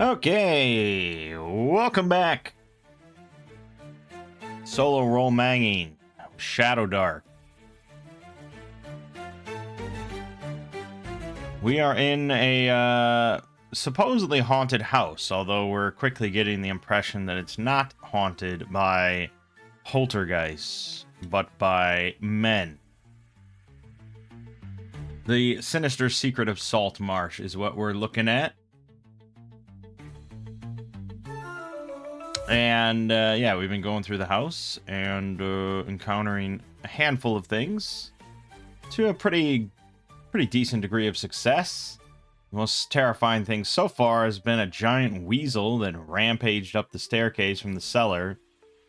Okay, welcome back. Solo roll Mangging, Shadowdark. We are in a supposedly haunted house, although we're quickly getting the impression that it's not haunted by poltergeists, but by men. The sinister secret of Salt Marsh is what we're looking at. And yeah, we've been going through the house and encountering a handful of things to a pretty decent degree of success. The most terrifying thing so far has been a giant weasel that rampaged up the staircase from the cellar.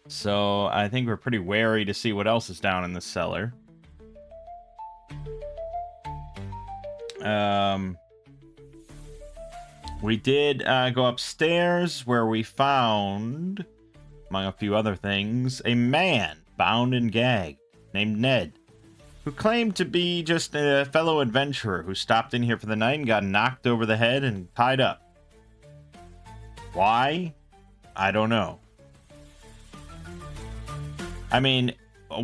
So I think we're pretty wary to see what else is down in the cellar. We did go upstairs where we found, among a few other things, a man bound and gagged named Ned, who claimed to be just a fellow adventurer who stopped in here for the night and got knocked over the head and tied up. Why? I don't know. I mean,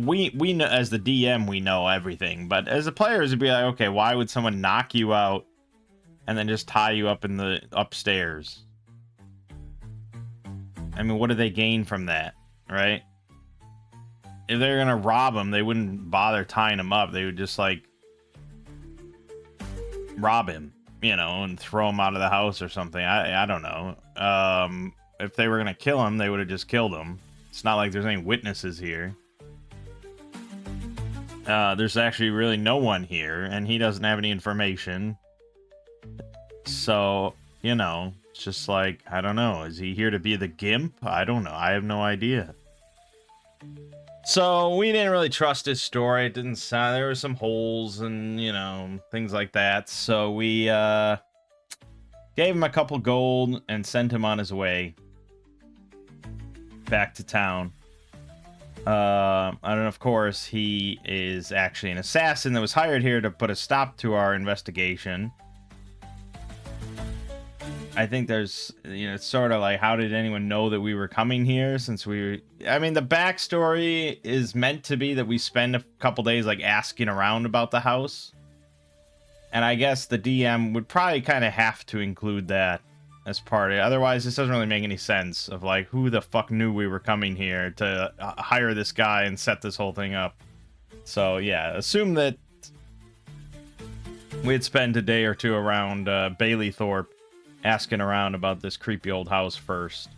we know, as the DM, we know everything, but as a player, it'd be like, okay, why would someone knock you out and then just tie you up in the upstairs? I mean, what do they gain from that, right? If they're gonna rob him, they wouldn't bother tying him up. They would just, like, rob him, you know, and throw him out of the house or something. I don't know. If they were gonna kill him, they would have just killed him. It's not like there's any witnesses here. There's actually really no one here, and he doesn't have any information. So, you know, it's just like, I don't know. Is he here to be the gimp? I don't know. I have no idea. So we didn't really trust his story. It didn't sound, there were some holes and, you know, things like that. So we gave him a couple gold and sent him on his way back to town. And of course, he is actually an assassin that was hired here to put a stop to our investigation. I think there's, you know, it's sort of like, how did anyone know that we were coming here? Since I mean, the backstory is meant to be that we spend a couple days, like, asking around about the house. And I guess the DM would probably kind of have to include that as part of it. Otherwise, this doesn't really make any sense of, like, who the fuck knew we were coming here to hire this guy and set this whole thing up. So, yeah, assume that we'd spend a day or two around Bailey Thorpe asking around about this creepy old house first.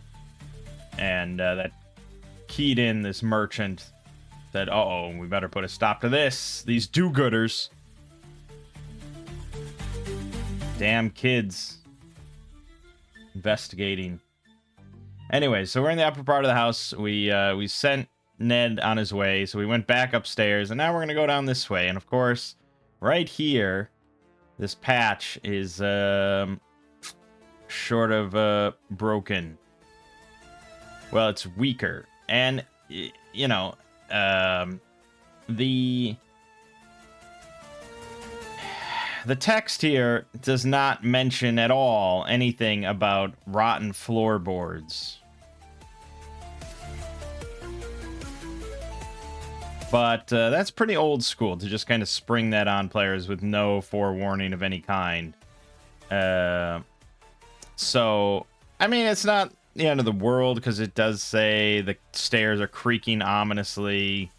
And that keyed in this merchant that, uh-oh, we better put a stop to this. These do-gooders. Damn kids. Investigating. Anyway, so we're in the upper part of the house. We sent Ned on his way, so we went back upstairs, and now we're gonna go down this way. And of course, right here, this patch is sort of broken. Well, it's weaker, and you know, the text here does not mention at all anything about rotten floorboards. But that's pretty old school to just kind of spring that on players with no forewarning of any kind. So, I mean, it's not the end of the world because it does say the stairs are creaking ominously.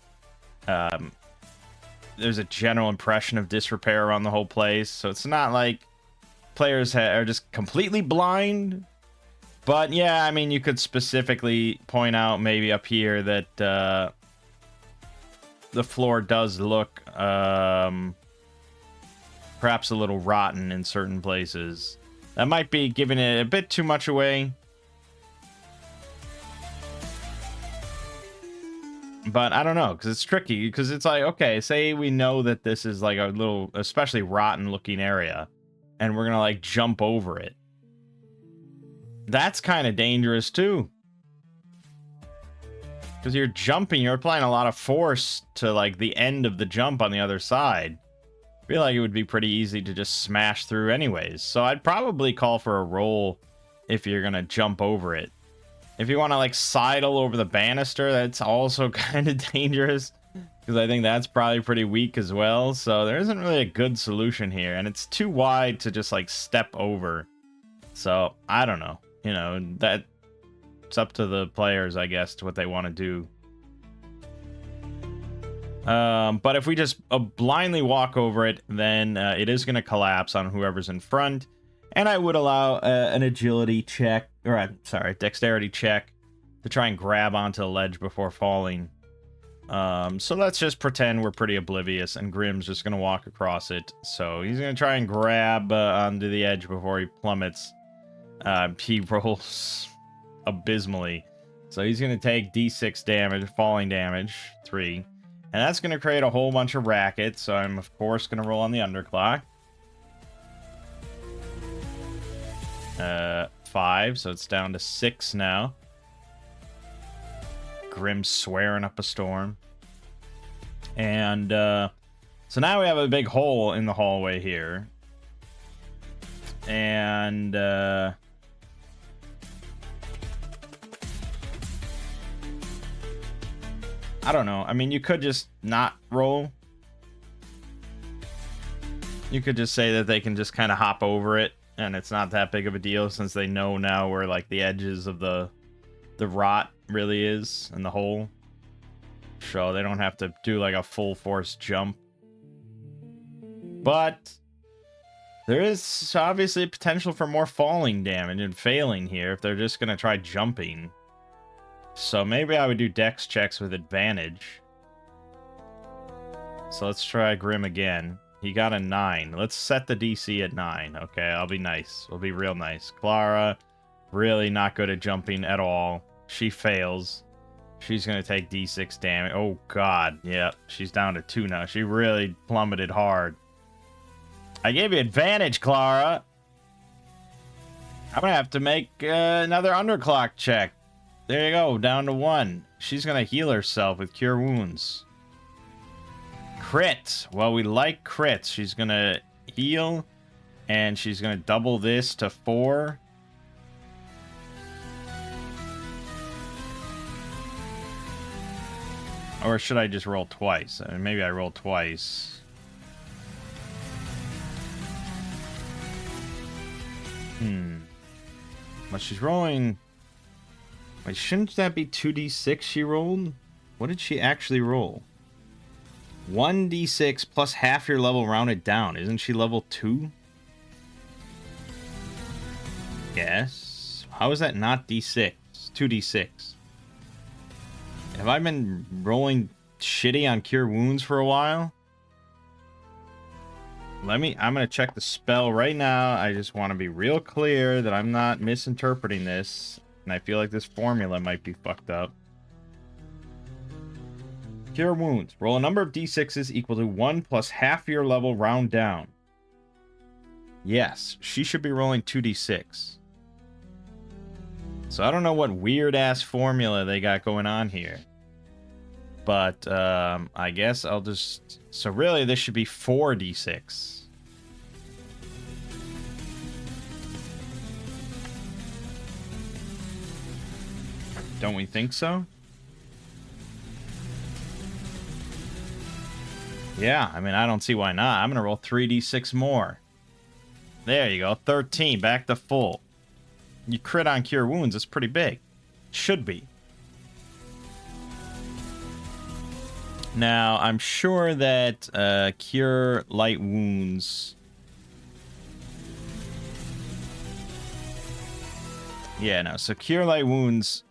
There's a general impression of disrepair around the whole place, so it's not like players are just completely blind. But yeah, I mean, you could specifically point out maybe up here that the floor does look perhaps a little rotten in certain places. That might be giving it a bit too much away. But I don't know, because it's tricky, because it's like, okay, say we know that this is like a little, especially rotten looking area, and we're gonna like jump over it. That's kind of dangerous too. Because you're jumping, you're applying a lot of force to like the end of the jump on the other side. I feel like it would be pretty easy to just smash through anyways. So I'd probably call for a roll if you're gonna jump over it. If you want to like sidle over the banister, that's also kind of dangerous, because I think that's probably pretty weak as well. So there isn't really a good solution here, and it's too wide to just like step over. So I don't know, you know, that it's up to the players, I guess, to what they want to do. But if we just blindly walk over it, then it is going to collapse on whoever's in front. And I would allow an agility check, or sorry, dexterity check to try and grab onto the ledge before falling. So let's just pretend we're pretty oblivious, and Grim's just going to walk across it. So he's going to try and grab onto the edge before he plummets. He rolls abysmally. So he's going to take d6 damage, falling damage, 3. And that's going to create a whole bunch of rackets. So I'm, of course, going to roll on the underclock. 5, so it's down to 6 now. Grim swearing up a storm. And so now we have a big hole in the hallway here. And I don't know. I mean, you could just not roll. You could just say that they can just kind of hop over it, and it's not that big of a deal, since they know now where like the edges of the rot really is in the hole. So they don't have to do like a full force jump. But there is obviously potential for more falling damage and failing here if they're just going to try jumping. So maybe I would do dex checks with advantage. So let's try Grim again. He got a 9. Let's set the DC at 9. Okay, I'll be nice. We'll be real nice. Clara, really not good at jumping at all. She fails. She's going to take d6 damage. Oh, God. Yeah, she's down to 2 now. She really plummeted hard. I gave you advantage, Clara. I'm going to have to make another underclock check. There you go, down to 1. She's going to heal herself with Cure Wounds. Crit. Well, we like crits. She's going to heal, and she's going to double this to 4. Or should I just roll twice? I mean, maybe I roll twice. Well, she's rolling... Wait, shouldn't that be 2d6 she rolled? What did she actually roll? 1d6 plus half your level rounded down. Isn't she level 2? Yes. How is that not d6? 2d6. Have I been rolling shitty on Cure Wounds for a while? I'm going to check the spell right now. I just want to be real clear that I'm not misinterpreting this. And I feel like this formula might be fucked up. Cure Wounds. Roll a number of d6s equal to 1 plus half your level round down. Yes, she should be rolling 2d6. So I don't know what weird-ass formula they got going on here. But I guess I'll just... So really, this should be 4d6. Don't we think so? Yeah, I mean, I don't see why not. I'm going to roll 3d6 more. There you go, 13, back to full. You crit on Cure Wounds, it's pretty big. Should be. Now, I'm sure that Cure Light Wounds... Yeah, no, so Cure Light Wounds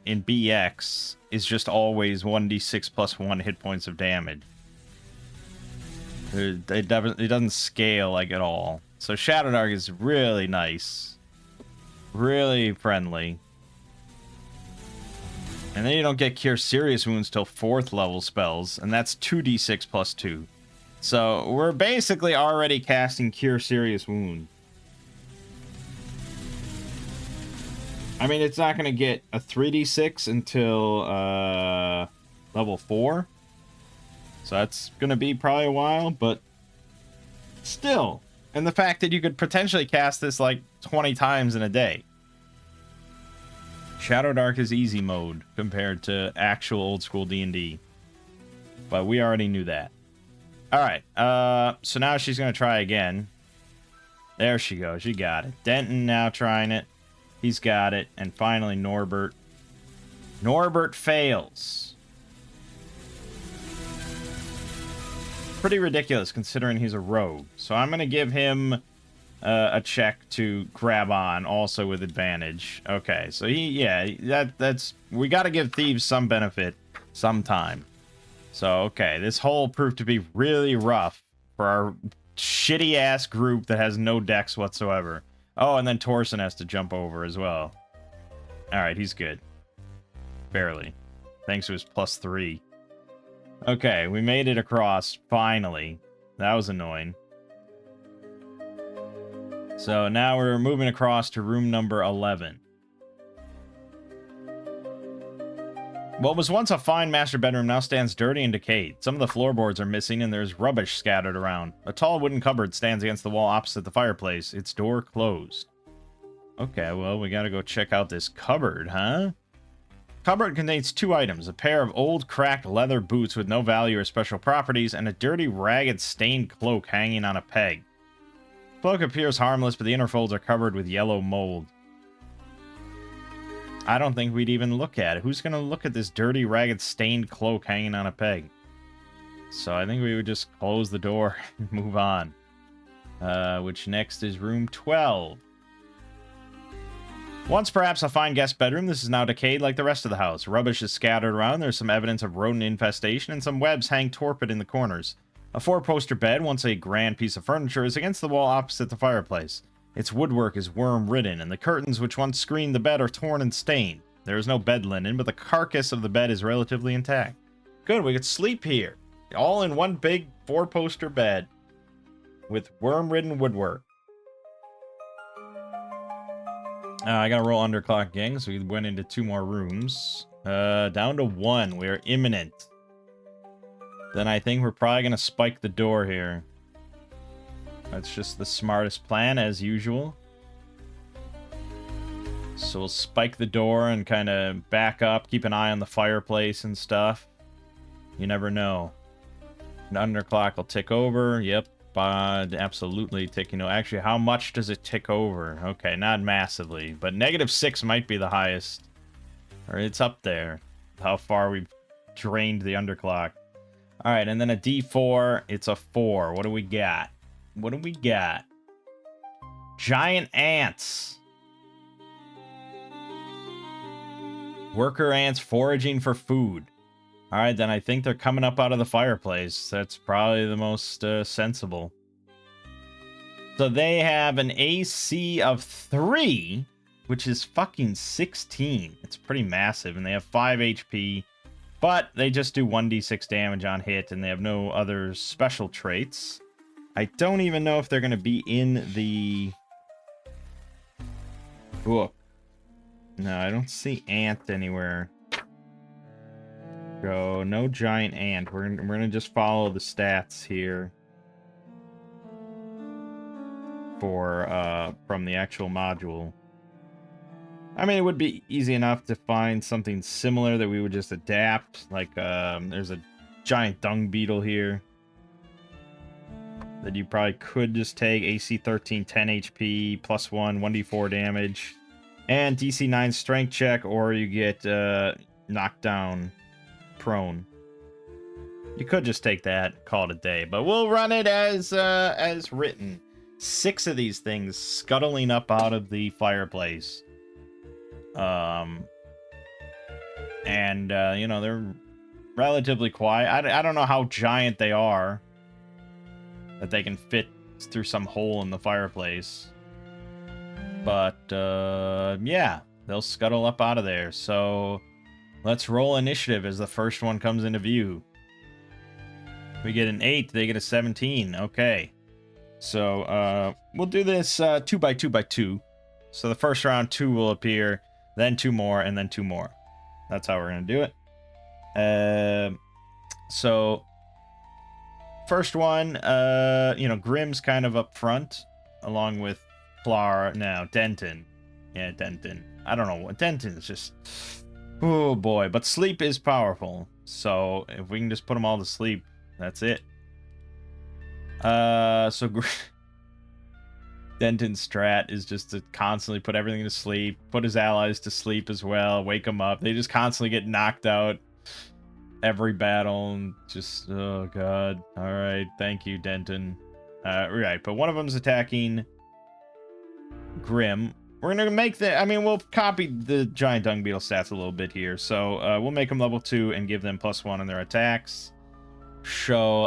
in BX is just always 1d6 plus 1 hit points of damage. It doesn't scale like at all. So Shadowdark is really nice. Really friendly. And then you don't get Cure Serious Wounds till 4th level spells, and that's 2d6 plus 2. So we're basically already casting Cure Serious Wound. I mean, it's not going to get a 3d6 until level 4. So that's going to be probably a while, but still. And the fact that you could potentially cast this like 20 times in a day. Shadowdark is easy mode compared to actual old school D&D. But we already knew that. Alright, so now she's going to try again. There she goes, she got it. Denton now trying it. He's got it. And finally Norbert. Norbert fails. Pretty ridiculous considering he's a rogue. So I'm going to give him a check to grab on, also with advantage. Okay, so that's we got to give thieves some benefit sometime. So, okay, this hole proved to be really rough for our shitty-ass group that has no decks whatsoever. Oh, and then Torsen has to jump over as well. Alright, he's good. Barely. Thanks to his +3. Okay, we made it across, finally. That was annoying. So now we're moving across to room number 11. What was once a fine master bedroom now stands dirty and decayed. Some of the floorboards are missing and there's rubbish scattered around. A tall wooden cupboard stands against the wall opposite the fireplace, its door closed. Okay, well, we gotta go check out this cupboard, huh? Cupboard contains 2 items, a pair of old cracked leather boots with no value or special properties, and a dirty, ragged, stained cloak hanging on a peg. The cloak appears harmless, but the inner folds are covered with yellow mold. I don't think we'd even look at it. Who's going to look at this dirty, ragged, stained cloak hanging on a peg? So I think we would just close the door and move on. Which next is room 12. Once perhaps a fine guest bedroom, this is now decayed like the rest of the house. Rubbish is scattered around, there's some evidence of rodent infestation, and some webs hang torpid in the corners. A 4-poster bed, once a grand piece of furniture, is against the wall opposite the fireplace. Its woodwork is worm-ridden, and the curtains which once screened the bed are torn and stained. There is no bed linen, but the carcass of the bed is relatively intact. Good, we could sleep here. All in one big 4-poster bed with worm-ridden woodwork. I gotta roll underclock gang, so we went into 2 more rooms. Down to 1. We are imminent. Then I think we're probably gonna spike the door here. That's just the smartest plan, as usual. So we'll spike the door and kind of back up, keep an eye on the fireplace and stuff. You never know. An underclock will tick over. Yep, absolutely ticking. Actually, how much does it tick over? Okay, not massively, but -6 might be the highest. Or it's up there. How far we've drained the underclock. All right, and then a D4. It's a 4. What do we got? What do we got? Giant ants. Worker ants foraging for food. Alright, then I think they're coming up out of the fireplace. That's probably the most sensible. So they have an AC of 3, which is fucking 16. It's pretty massive, and they have 5 HP. But they just do 1d6 damage on hit, and they have no other special traits. I don't even know if they're going to be in the book. No, I don't see ant anywhere. Go, no giant ant. We're going to just follow the stats here for from the actual module. I mean, it would be easy enough to find something similar that we would just adapt. Like, there's a giant dung beetle here that you probably could just take. AC 13, 10 HP, +1, 1d4 damage, and DC 9 strength check, or you get knocked down prone. You could just take that, call it a day, but we'll run it as written. 6 of these things scuttling up out of the fireplace. And you know, they're relatively quiet. I don't know how giant they are, that they can fit through some hole in the fireplace. But, yeah, they'll scuttle up out of there. So, let's roll initiative as the first one comes into view. We get an 8, they get a 17. Okay. So, we'll do this 2 by 2 by 2. So the first round, 2 will appear, then 2 more, and then 2 more. That's how we're going to do it. So, first one, you know, Grimm's kind of up front, along with Denton. Yeah, Denton. I don't know what Denton is just. Oh boy, but sleep is powerful. So if we can just put them all to sleep, that's it. So Denton's strat is just to constantly put everything to sleep, put his allies to sleep as well, wake them up. They just constantly get knocked out every battle, and just, oh god. All right, thank you, Denton. Right, but one of them's attacking Grim. We're gonna make the, I mean, we'll copy the giant dung beetle stats a little bit here. So we'll make them level 2 and give them +1 on their attacks. So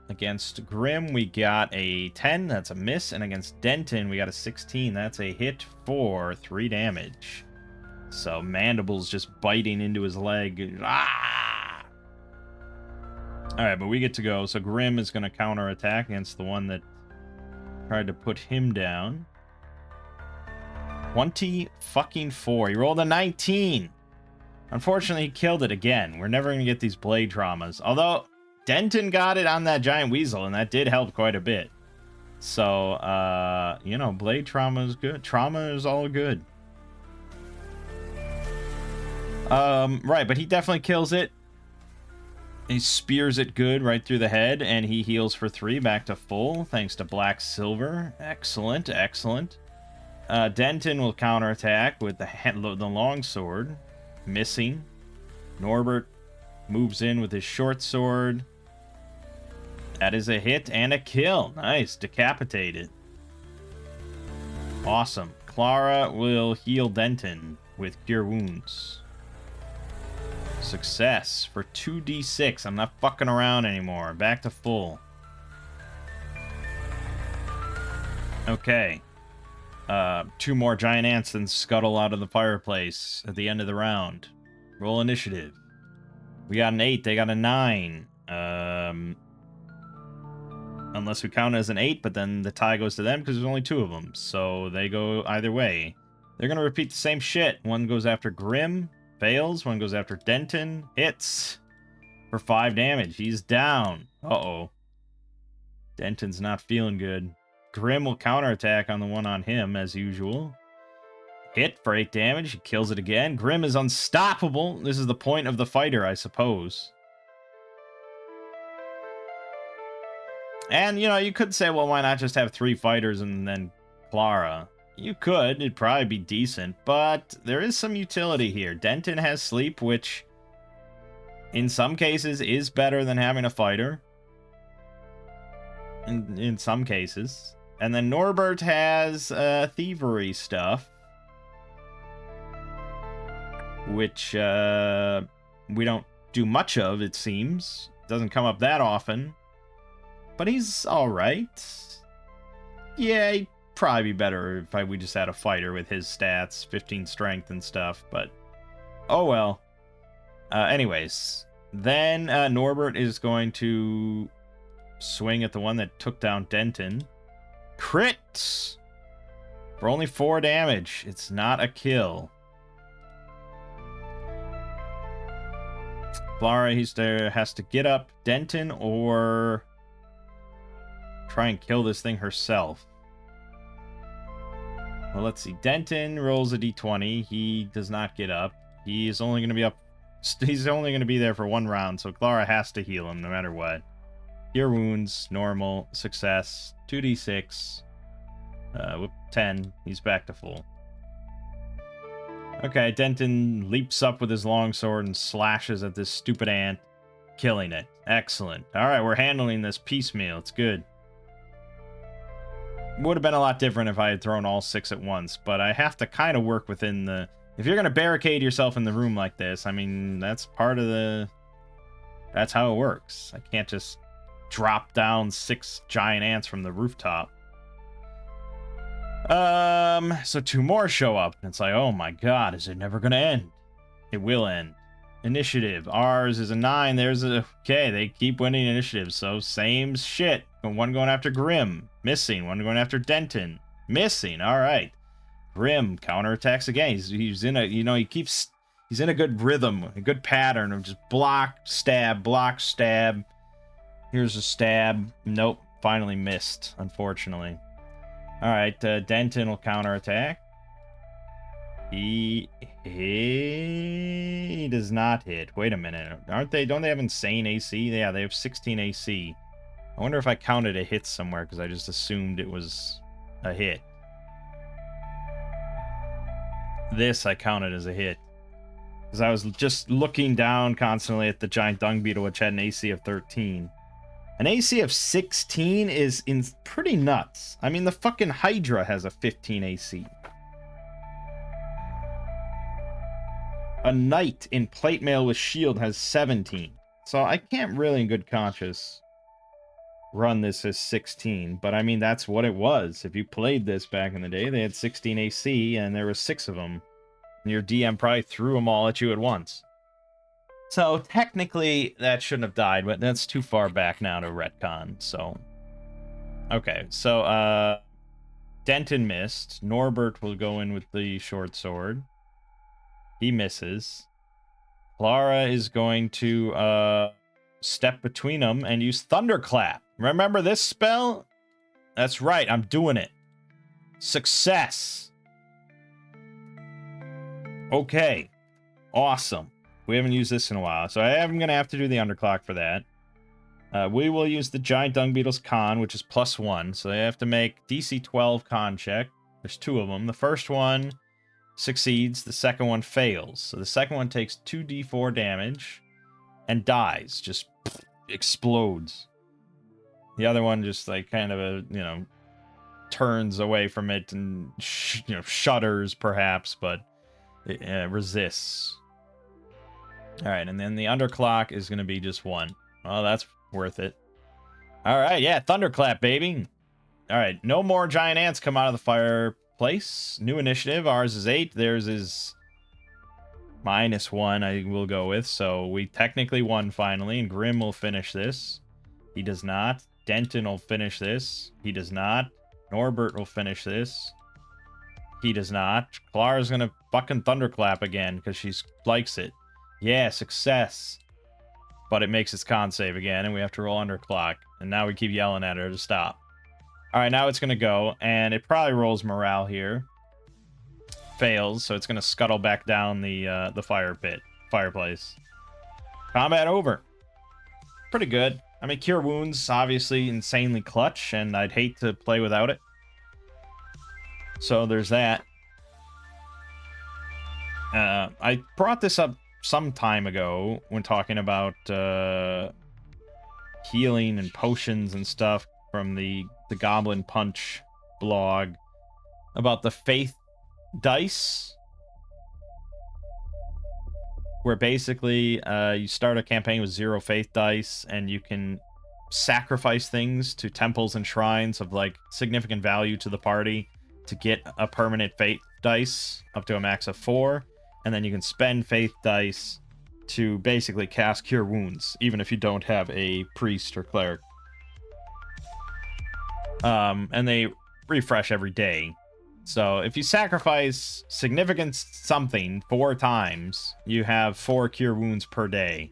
against Grim we got a 10, that's a miss, and against Denton we got a 16, that's a hit for 3 damage. So Mandible's just biting into his leg. Ah! Alright, but we get to go. So Grim is gonna counter attack against the one that tried to put him down. 24. He rolled a 19. Unfortunately, he killed it again. We're never going to get these blade traumas. Although, Denton got it on that giant weasel, and that did help quite a bit. So, you know, blade trauma is good. Trauma is all good. Right, but he definitely kills it. He spears it good right through the head, and he heals for 3 back to full, thanks to Black Silver. Excellent, excellent. Denton will counterattack with the longsword. Missing. Norbert moves in with his short sword. That is a hit and a kill. Nice. Decapitated. Awesome. Clara will heal Denton with Cure Wounds. Success for 2d6. I'm not fucking around anymore. Back to full. Okay. 2 more giant ants then scuttle out of the fireplace at the end of the round. Roll initiative. We got an 8, they got a 9. Unless we count it as an 8, but then the tie goes to them because there's only 2 of them. So they go either way. They're going to repeat the same shit. One goes after Grim, fails. One goes after Denton, hits for 5 damage. He's down. Uh-oh. Denton's not feeling good. Grim will counterattack on the one on him, as usual. Hit for 8 damage. He kills it again. Grim is unstoppable. This is the point of the fighter, I suppose. And, you know, you could say, well, why not just have 3 fighters and then Clara? You could. It'd probably be decent. But there is some utility here. Denton has sleep, which in some cases is better than having a fighter. In some cases. And then Norbert has thievery stuff, which we don't do much of, it seems. Doesn't come up that often. But he's alright. Yeah, he'd probably be better if we just had a fighter with his stats, 15 strength and stuff, but oh well. Anyways, then Norbert is going to swing at the one that took down Denton. Crit! For only 4 damage. It's not a kill. Clara has to get up Denton or try and kill this thing herself. Well, let's see. Denton rolls a d20. He does not get up. He's only going to be up. He's only going to be there for 1 round, so Clara has to heal him no matter what. Cure Wounds, normal, success, 2d6, 10, he's back to full. Okay, Denton leaps up with his longsword and slashes at this stupid ant, killing it. Excellent. Alright, we're handling this piecemeal, it's good. Would have been a lot different if I had thrown all 6 at once, but I have to kind of work within the... If you're going to barricade yourself in the room like this, I mean, that's part of the... That's how it works. I can't just drop down 6 giant ants from the rooftop. So 2 more show up, and it's like, oh my god, is it never gonna end? It will end. Initiative. Ours is a 9. There's a... Okay, they keep winning initiatives, so same shit. One going after Grim. Missing. One going after Denton. Missing. Alright. Grim counterattacks again. He's in a... You know, he's in a good rhythm, a good pattern of just block, stab, block, stab. Here's a stab. Nope. Finally missed, unfortunately. Alright, Denton will counterattack. He does not hit. Wait a minute. Aren't they? Don't they have insane AC? Yeah, they have 16 AC. I wonder if I counted a hit somewhere because I just assumed it was a hit. This I counted as a hit. Because I was just looking down constantly at the giant dung beetle, which had an AC of 13. An AC of 16 is pretty nuts. I mean, the fucking Hydra has a 15 AC. A knight in plate mail with shield has 17. So I can't really in good conscience run this as 16. But I mean, that's what it was. If you played this back in the day, they had 16 AC and there were 6 of them. And your DM probably threw them all at you at once. So technically that shouldn't have died, but that's too far back now to retcon. So okay, so Denton missed. Norbert will go in with the short sword. He misses. Clara is going to step between them and use Thunderclap. Remember this spell? That's right, I'm doing it. Success. Okay. Awesome. We haven't used this in a while, so I am going to have to do the underclock for that. We will use the Giant Dung Beetle's con, which is +1, so they have to make DC 12 con check. There's 2 of them. The first one succeeds, the second one fails. So the second one takes 2d4 damage and dies, just explodes. The other one just like kind of turns away from it and shudders perhaps, but it resists. All right, and then the underclock is going to be just 1. Well, that's worth it. All right, yeah, Thunderclap, baby. All right, no more giant ants come out of the fireplace. New initiative. Ours is 8. Theirs is -1, I will go with. So we technically won finally, and Grim will finish this. He does not. Denton will finish this. He does not. Norbert will finish this. He does not. Clara's going to fucking Thunderclap again because she likes it. Yeah, success. But it makes its con save again, and we have to roll underclock. And now we keep yelling at her to stop. All right, now it's going to go, and it probably rolls morale here. Fails, so it's going to scuttle back down the fireplace. Combat over. Pretty good. I mean, Cure Wounds, obviously insanely clutch, and I'd hate to play without it. So there's that. I brought this up some time ago when talking about healing and potions and stuff from the Goblin Punch blog about the Faith dice, where basically you start a campaign with 0 Faith dice and you can sacrifice things to temples and shrines of like significant value to the party to get a permanent Faith dice up to a max of 4, and then you can spend Faith dice to basically cast Cure Wounds, even if you don't have a priest or cleric. And they refresh every day. So if you sacrifice significant something 4 times, you have 4 Cure Wounds per day.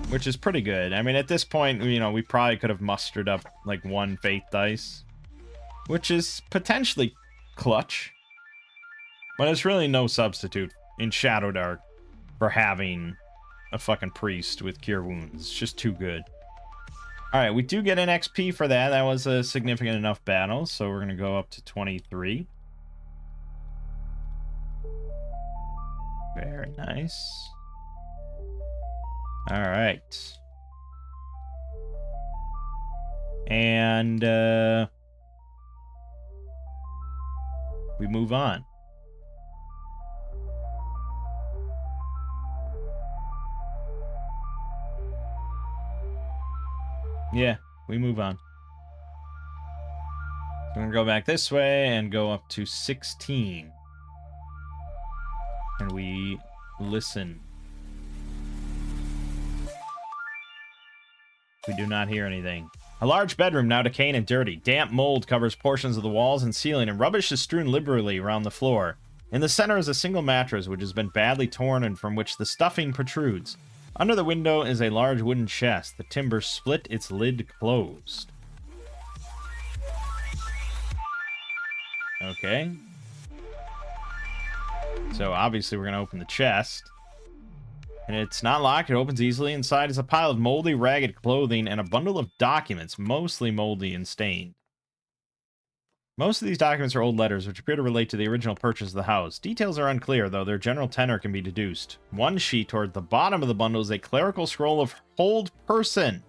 Which is pretty good. I mean, at this point, we probably could have mustered up like 1 Faith dice, which is potentially clutch. But it's really no substitute in Shadowdark for having a fucking priest with Cure Wounds. It's just too good. Alright, we do get an XP for that. That was a significant enough battle, so we're going to go up to 23. Very nice. Alright. And we move on. Yeah, we move on. So we're going to go back this way and go up to 16. And we listen. We do not hear anything. A large bedroom, now decaying and dirty. Damp mold covers portions of the walls and ceiling, and rubbish is strewn liberally around the floor. In the center is a single mattress, which has been badly torn and from which the stuffing protrudes. Under the window is a large wooden chest. The timber split, its lid closed. Okay. So obviously we're going to open the chest. And it's not locked. It opens easily. Inside is a pile of moldy, ragged clothing and a bundle of documents, mostly moldy and stained. Most of these documents are old letters, which appear to relate to the original purchase of the house. Details are unclear, though their general tenor can be deduced. One sheet toward the bottom of the bundle is a clerical scroll of Hold Person.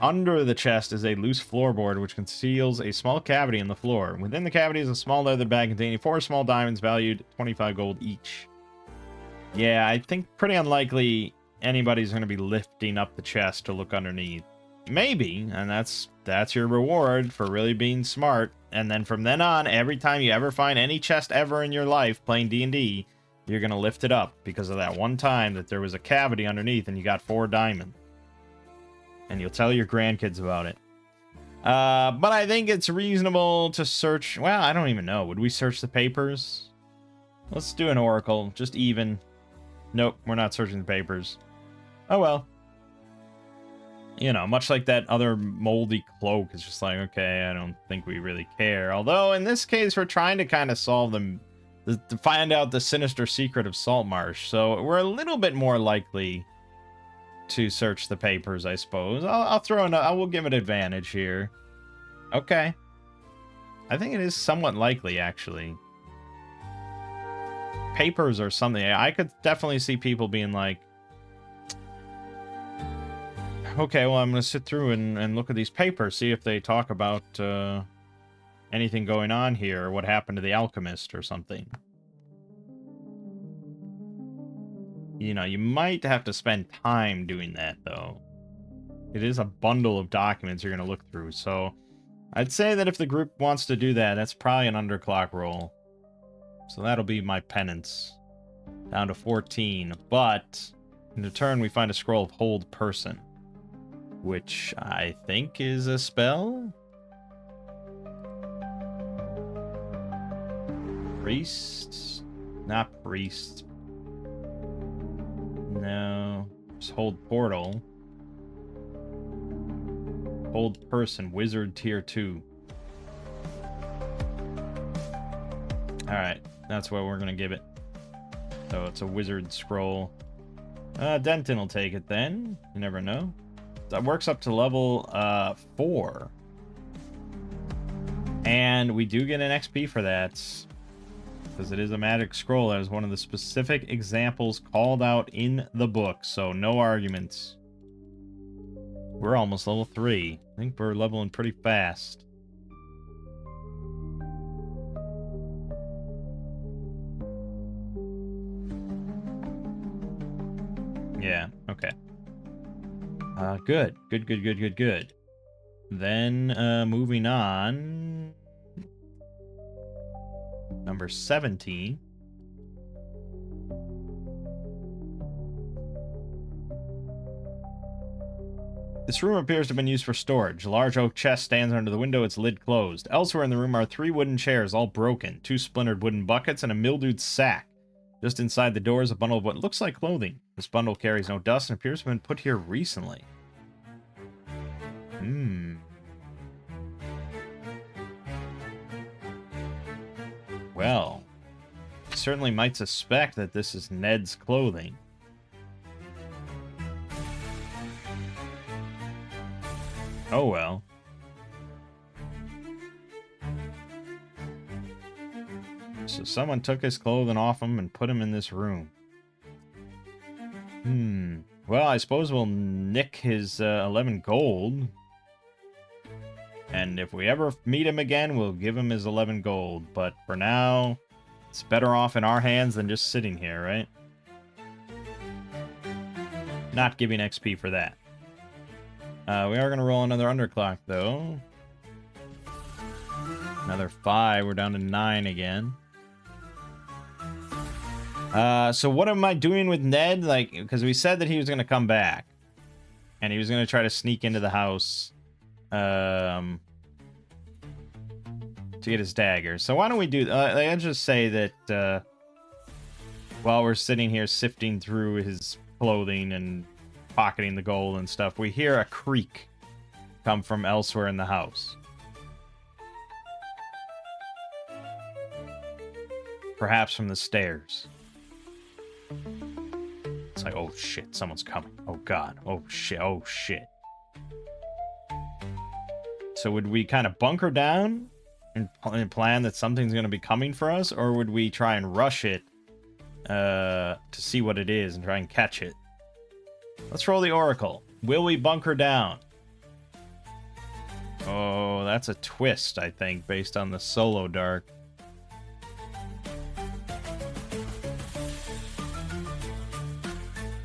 Under the chest is a loose floorboard, which conceals a small cavity in the floor. Within the cavity is a small leather bag containing 4 small diamonds valued 25 gold each. Yeah, I think pretty unlikely anybody's going to be lifting up the chest to look underneath. Maybe, and that's your reward for really being smart. And then from then on, every time you ever find any chest ever in your life playing D&D, you're going to lift it up because of that one time that there was a cavity underneath and you got 4 diamonds. And you'll tell your grandkids about it. But I think it's reasonable to search... Well, I don't even know. Would we search the papers? Let's do an oracle. Just even. Nope, we're not searching the papers. Oh, well. You know, much like that other moldy cloak. It's just like, okay, I don't think we really care. Although, in this case, we're trying to kind of solve them... to find out the sinister secret of Saltmarsh. So, we're a little bit more likely... to search the papers, I suppose. I'll throw in I will give it advantage here. Okay. I think it is somewhat likely, actually. Papers or something. I could definitely see people being like, okay, well, I'm going to sit through and look at these papers, see if they talk about anything going on here, or what happened to the alchemist or something. You know, you might have to spend time doing that, though. It is a bundle of documents you're going to look through, so... I'd say that if the group wants to do that, that's probably an underclock roll. So that'll be my penance. Down to 14. But, in return, we find a scroll of Hold Person. Which I think is a spell? Priest? Not priest. No. Just Hold Portal. Hold Person, Wizard Tier 2. Alright, that's what we're gonna give it. So it's a Wizard Scroll. Denton will take it then. You never know. That works up to level 4. And we do get an XP for that. Because it is a magic scroll. That is one of the specific examples called out in the book. So no arguments. We're almost level 3. I think we're leveling pretty fast. Yeah, okay. Good. Good. Then, moving on. Number 17. This room appears to have been used for storage. A large oak chest stands under the window, its lid closed. Elsewhere in the room are 3 wooden chairs, all broken, 2 splintered wooden buckets, and a mildewed sack. Just inside the door is a bundle of what looks like clothing. This bundle carries no dust and appears to have been put here recently. Well, you certainly might suspect that this is Ned's clothing. Oh well. So someone took his clothing off him and put him in this room. Well, I suppose we'll nick his 11 gold. And if we ever meet him again, we'll give him his 11 gold. But for now, it's better off in our hands than just sitting here, right? Not giving XP for that. We are going to roll another underclock, though. Another 5. We're down to 9 again. So what am I doing with Ned? Like, because we said that he was going to come back. And he was going to try to sneak into the house. To get his dagger. So why don't we do... let's just say that... while we're sitting here sifting through his clothing and... pocketing the gold and stuff, we hear a creak come from elsewhere in the house. Perhaps from the stairs. It's like, oh shit, someone's coming. Oh god. Oh shit. Oh shit. So would we kind of bunker down and plan that something's going to be coming for us? Or would we try and rush it to see what it is and try and catch it? Let's roll the Oracle. Will we bunker down? Oh, that's a twist, I think, based on the Solo Dark.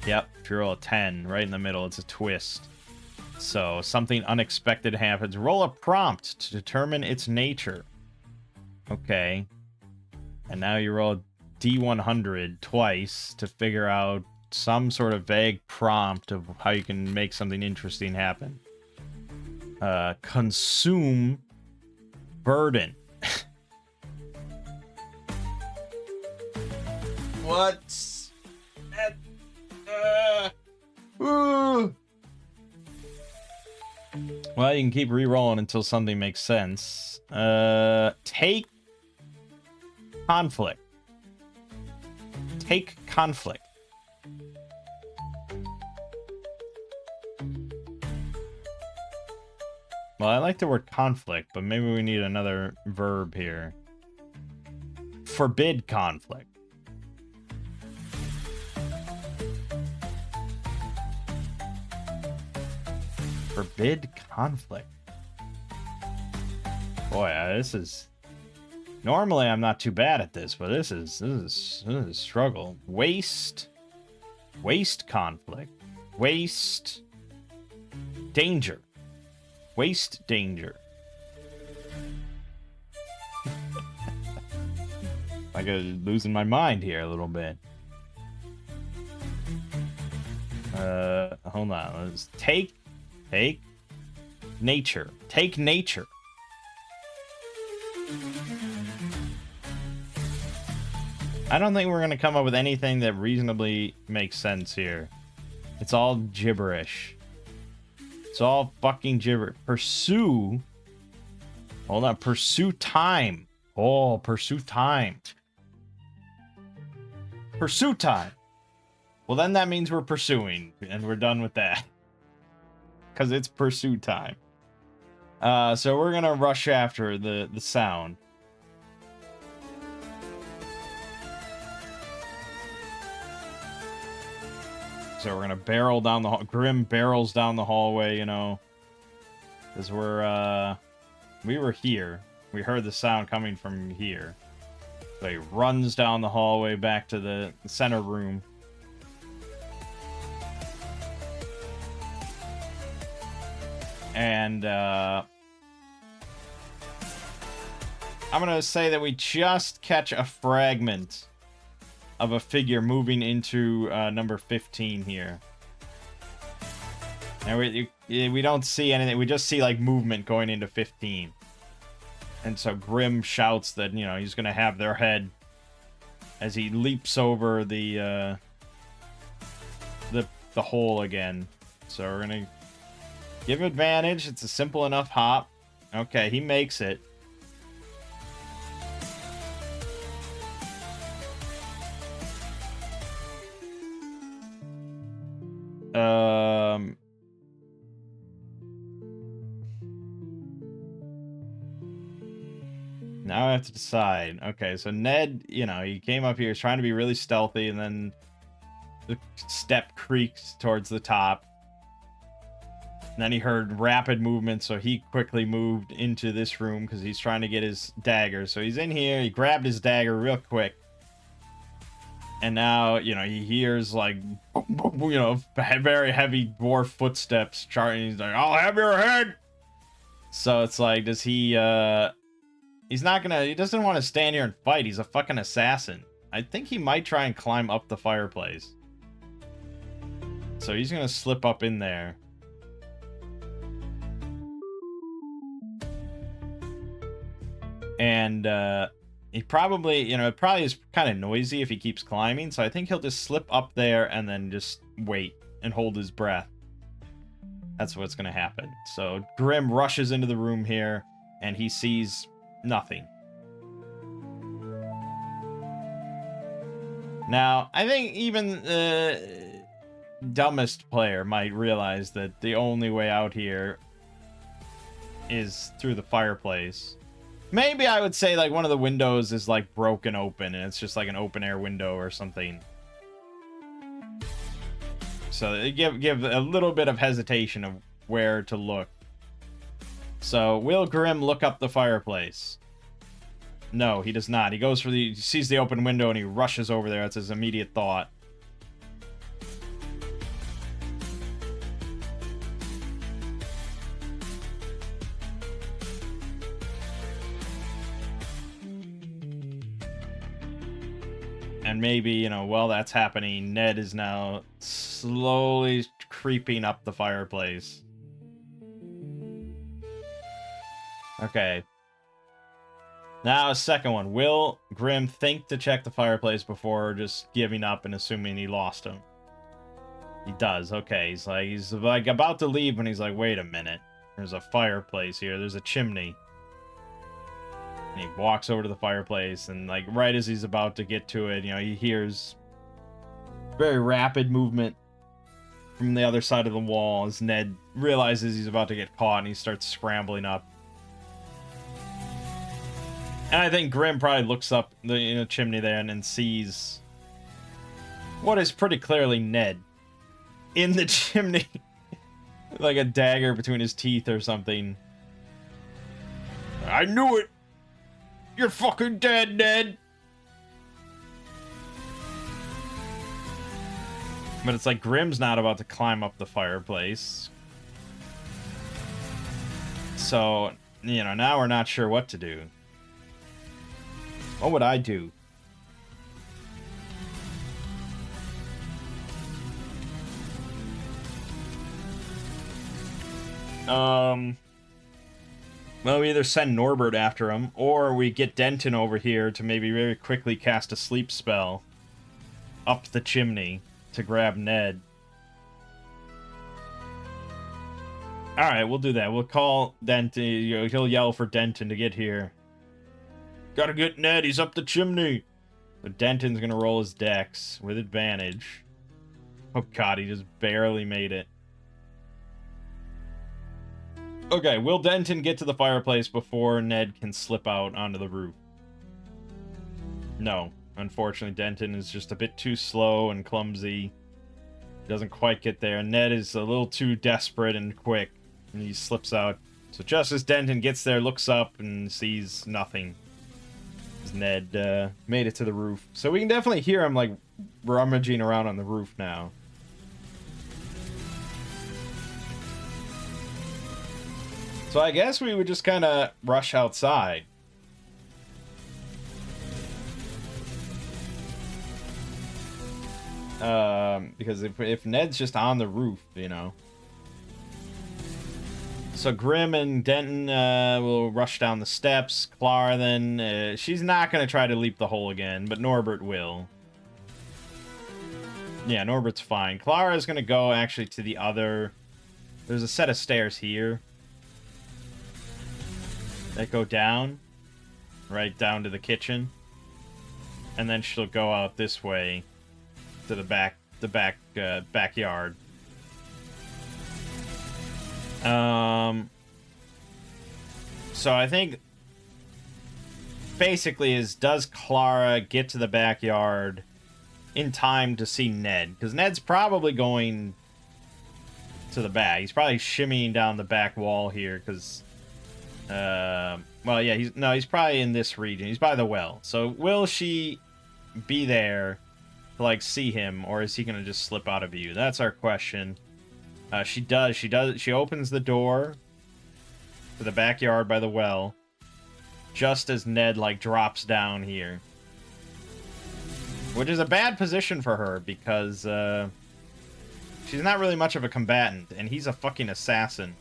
Yep, if you roll a 10, right in the middle, it's a twist. So, something unexpected happens. Roll a prompt to determine its nature. Okay. And now you roll a D100 twice to figure out some sort of vague prompt of how you can make something interesting happen. Consume burden. What? Well, you can keep re-rolling until something makes sense. Take conflict. Take conflict. Well, I like the word conflict, but maybe we need another verb here. Forbid conflict. Forbid conflict. Boy, this is... Normally I'm not too bad at this, but this is a struggle. Waste conflict. Waste danger. Waste danger. Like I'm losing my mind here a little bit. Hold on. Let's take nature. Take nature. I don't think we're going to come up with anything that reasonably makes sense here. It's all gibberish. It's all fucking gibberish. Pursue. Hold on. Pursue time. Oh, pursue time. Pursue time. Well, then that means we're pursuing, and we're done with that. Because it's pursue time. So we're going to rush after the sound. So we're going to barrel down the hall. Grim barrels down the hallway, you know. Because we were here. We heard the sound coming from here. So he runs down the hallway back to the center room. And I'm going to say that we just catch a fragment of a figure moving into number 15 here. And we don't see anything. We just see like movement going into 15. And so Grim shouts that, you know, he's going to have their head as he leaps over the hole again. So we're going to give advantage. It's a simple enough hop. Okay, he makes it. Now I have to decide. Okay, so Ned, you know, he came up here, he's trying to be really stealthy, and then the step creaks towards the top. And then he heard rapid movement, so he quickly moved into this room because he's trying to get his dagger. So he's in here, he grabbed his dagger real quick. And now, you know, he hears, like, you know, very heavy dwarf footsteps charging. He's like, I'll have your head! So it's like, does he, he's not gonna, he doesn't want to stand here and fight. He's a fucking assassin. I think he might try and climb up the fireplace. So he's gonna slip up in there. And, he probably, you know, it probably is kind of noisy if he keeps climbing, so I think he'll just slip up there and then just wait and hold his breath That's what's going to happen. So Grim rushes into the room here, and he sees nothing. Now, I think even the dumbest player might realize that the only way out here is through the fireplace. Maybe I would say, like, one of the windows is, like, broken open, and it's just, like, an open-air window or something. So give a little bit of hesitation of where to look. So, will Grim look up the fireplace? No, he does not. He goes for he sees the open window, and he rushes over there. That's his immediate thought. And maybe, you know, while that's happening, Ned is now slowly creeping up the fireplace. Okay. Now, a second one. Will Grim think to check the fireplace before just giving up and assuming he lost him? He does. Okay, he's like about to leave when he's like, wait a minute. There's a fireplace here. There's a chimney. And he walks over to the fireplace, and like right as he's about to get to it, you know, he hears very rapid movement from the other side of the wall as Ned realizes he's about to get caught, and he starts scrambling up. And I think Grim probably looks up the chimney there and then sees what is pretty clearly Ned in the chimney. Like a dagger between his teeth or something. I knew it! You're fucking dead, Ned! But it's like Grim's not about to climb up the fireplace. So, you know, now we're not sure what to do. What would I do? Well, we either send Norbert after him, or we get Denton over here to maybe very quickly cast a sleep spell up the chimney to grab Ned. Alright, we'll do that. We'll call Denton. He'll yell for Denton to get here. Gotta get Ned, he's up the chimney! So Denton's gonna roll his dex with advantage. Oh god, he just barely made it. Okay, will Denton get to the fireplace before Ned can slip out onto the roof? No. Unfortunately, Denton is just a bit too slow and clumsy. He doesn't quite get there. Ned is a little too desperate and quick, and he slips out. So just as Denton gets there, looks up, and sees nothing. Ned made it to the roof. So we can definitely hear him, like, rummaging around on the roof now. So I guess we would just kind of rush outside. Because if Ned's just on the roof, you know. So Grim and Denton will rush down the steps. Clara then, she's not going to try to leap the hole again, but Norbert will. Yeah, Norbert's fine. Clara is going to go actually to the other... There's a set of stairs here that go down, right down to the kitchen. And then she'll go out this way to the backyard. So I think basically does Clara get to the backyard in time to see Ned? Because Ned's probably going to the back. He's probably shimmying down the back wall here because, well, yeah, he's probably in this region. He's by the well. So will she be there to, like, see him, or is he going to just slip out of view? That's our question. She does. She opens the door to the backyard by the well, just as Ned, like, drops down here. Which is a bad position for her, because, she's not really much of a combatant, and he's a fucking assassin.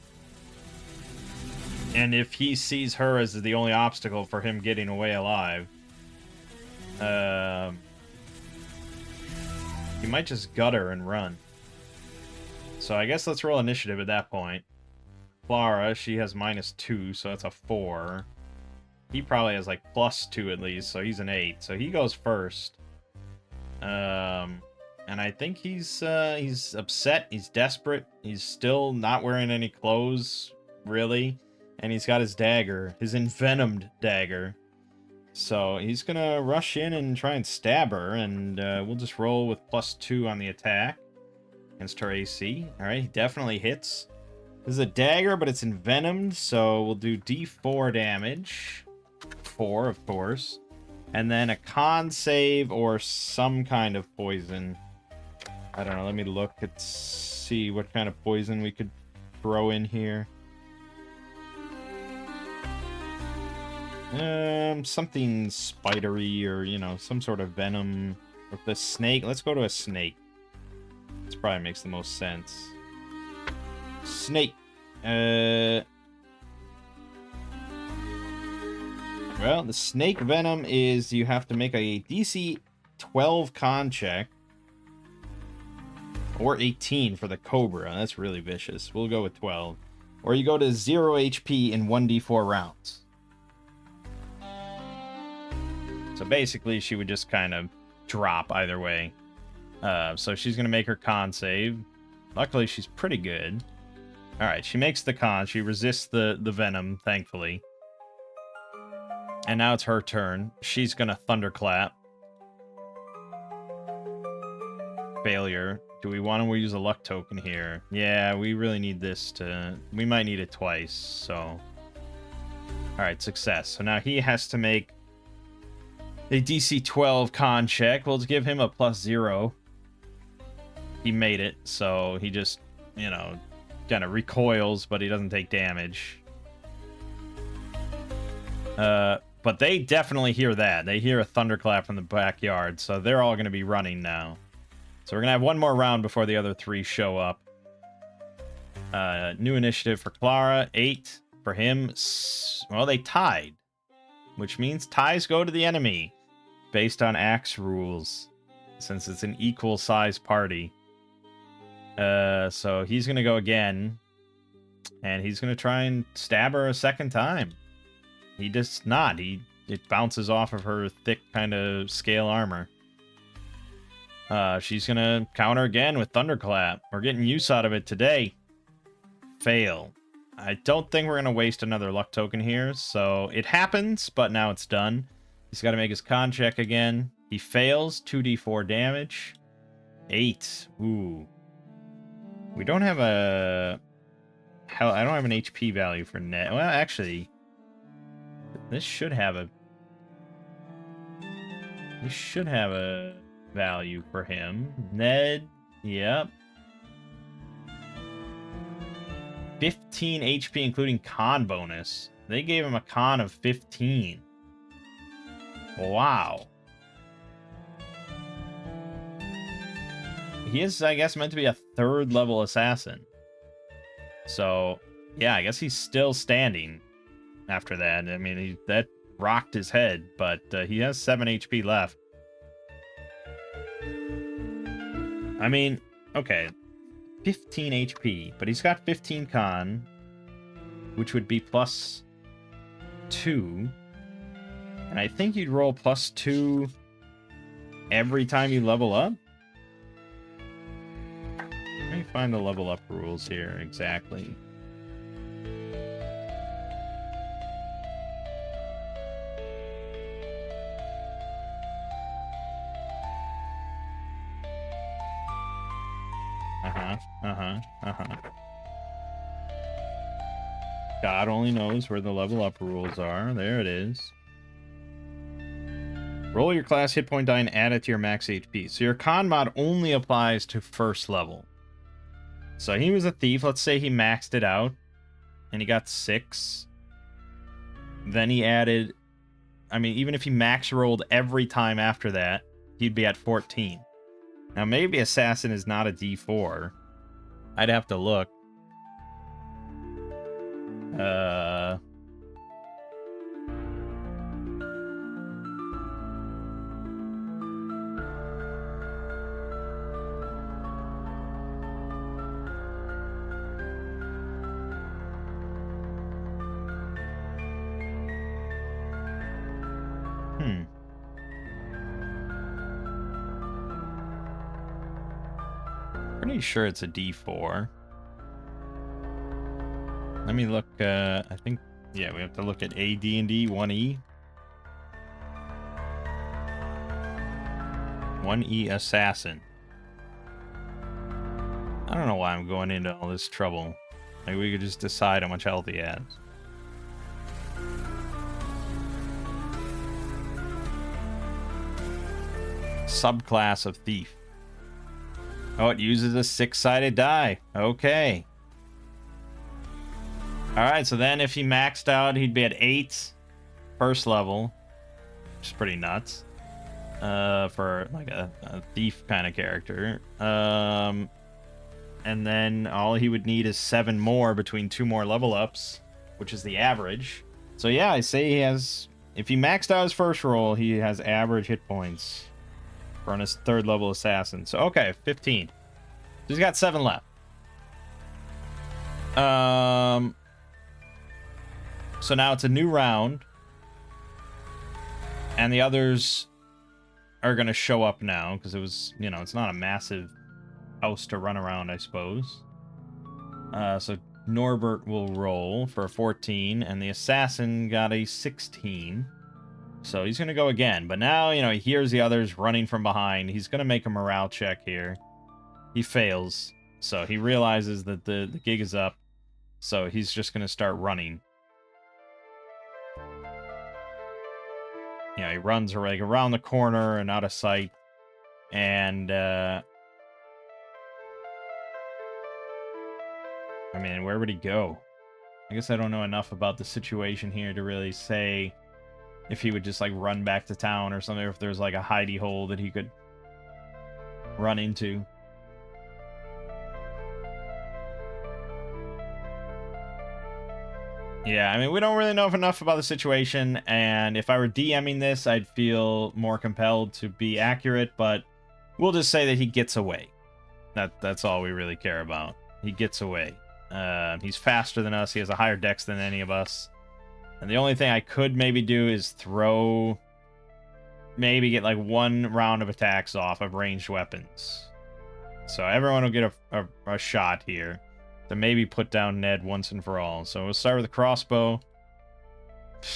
And if he sees her as the only obstacle for him getting away alive, he might just gut her and run. So I guess let's roll initiative at that point. Clara, she has -2, so that's a 4. He probably has like +2 at least, so he's an 8. So he goes first. And I think he's upset. He's desperate. He's still not wearing any clothes, really, and he's got his dagger, his envenomed dagger. So he's gonna rush in and try and stab her, and we'll just roll with +2 on the attack against her AC. All right, he definitely hits. This is a dagger, but it's envenomed, so we'll do D4 damage. 4, of course. And then a con save or some kind of poison. I don't know, let me look and see what kind of poison we could throw in here. Something spidery or, you know, some sort of venom. With the snake, let's go to a snake. This probably makes the most sense. Snake. Well, the snake venom is you have to make a DC 12 con check. Or 18 for the cobra. That's really vicious. We'll go with 12. Or you go to 0 HP in 1d4 rounds. So basically, she would just kind of drop either way. So she's going to make her con save. Luckily, she's pretty good. Alright, she makes the con. She resists the venom, thankfully. And now it's her turn. She's going to thunderclap. Failure. Do we want to use a luck token here? Yeah, we really need this to... We might need it twice, so... Alright, success. So now he has to make a DC 12 con check. We'll give him a +0. He made it, so he just, you know, kind of recoils, but he doesn't take damage. But they definitely hear that. They hear a thunderclap from the backyard, so they're all going to be running now. So we're going to have one more round before the other 3 show up. New initiative for Clara, 8. For him, well, they tied. Which means ties go to the enemy. Based on axe rules. Since it's an equal size party. So he's going to go again. And he's going to try and stab her a second time. He does not. It bounces off of her thick kind of scale armor. She's going to counter again with Thunderclap. We're getting use out of it today. Fail. I don't think we're going to waste another luck token here. So it happens, but now it's done. He's got to make his con check again. He fails. 2d4 damage. 8. Ooh. We don't have a... Hell, I don't have an HP value for net. Well, actually... This should have a... We should have a value for him. Ned, yep. 15 HP, including con bonus. They gave him a con of 15. Wow. He is, I guess, meant to be a 3rd level assassin. So, yeah, I guess he's still standing after that. I mean, that rocked his head, but he has 7 HP left. I mean, okay, 15 HP, but he's got 15 con, which would be +2. And I think you'd roll +2 every time you level up. Let me find the level up rules here exactly. God only knows where the level up rules are. There it is. Roll your class hit point die and add it to your max HP. So your con mod only applies to 1st level. So he was a thief. Let's say he maxed it out and he got 6. Then he added... I mean, even if he max rolled every time after that, he'd be at 14. Now, maybe Assassin is not a D4. I'd have to look. Hmm. Pretty sure it's a D4. Let me look, I think, yeah, we have to look at AD&D 1E. 1E Assassin. I don't know why I'm going into all this trouble. Like, we could just decide how much health he has. Subclass of Thief. Oh, it uses a 6-sided die. Okay. Alright, so then if he maxed out, he'd be at 8 first level. Which is pretty nuts. For like a thief kind of character. And then all he would need is 7 more between 2 more level ups, which is the average. So yeah, I say he has, if he maxed out his first roll, he has average hit points for his 3rd level assassin. So okay, 15. So he's got 7 left. So now it's a new round. And the others are going to show up now because it was, you know, it's not a massive house to run around, I suppose. So Norbert will roll for a 14, and the assassin got a 16. So he's going to go again. But now, you know, he hears the others running from behind. He's going to make a morale check here. He fails. So he realizes that the gig is up. So he's just going to start running. You know, he runs like around the corner and out of sight. And, I mean, where would he go? I guess I don't know enough about the situation here to really say if he would just, like, run back to town or something, or if there's, like, a hidey hole that he could run into. Yeah, I mean, we don't really know enough about the situation, and if I were DMing this, I'd feel more compelled to be accurate, but we'll just say that he gets away. That's all we really care about. He gets away. He's faster than us. He has a higher dex than any of us. And the only thing I could maybe do is throw... Maybe get, like, 1 round of attacks off of ranged weapons. So everyone will get a shot here. To maybe put down Ned once and for all. So we'll start with the crossbow.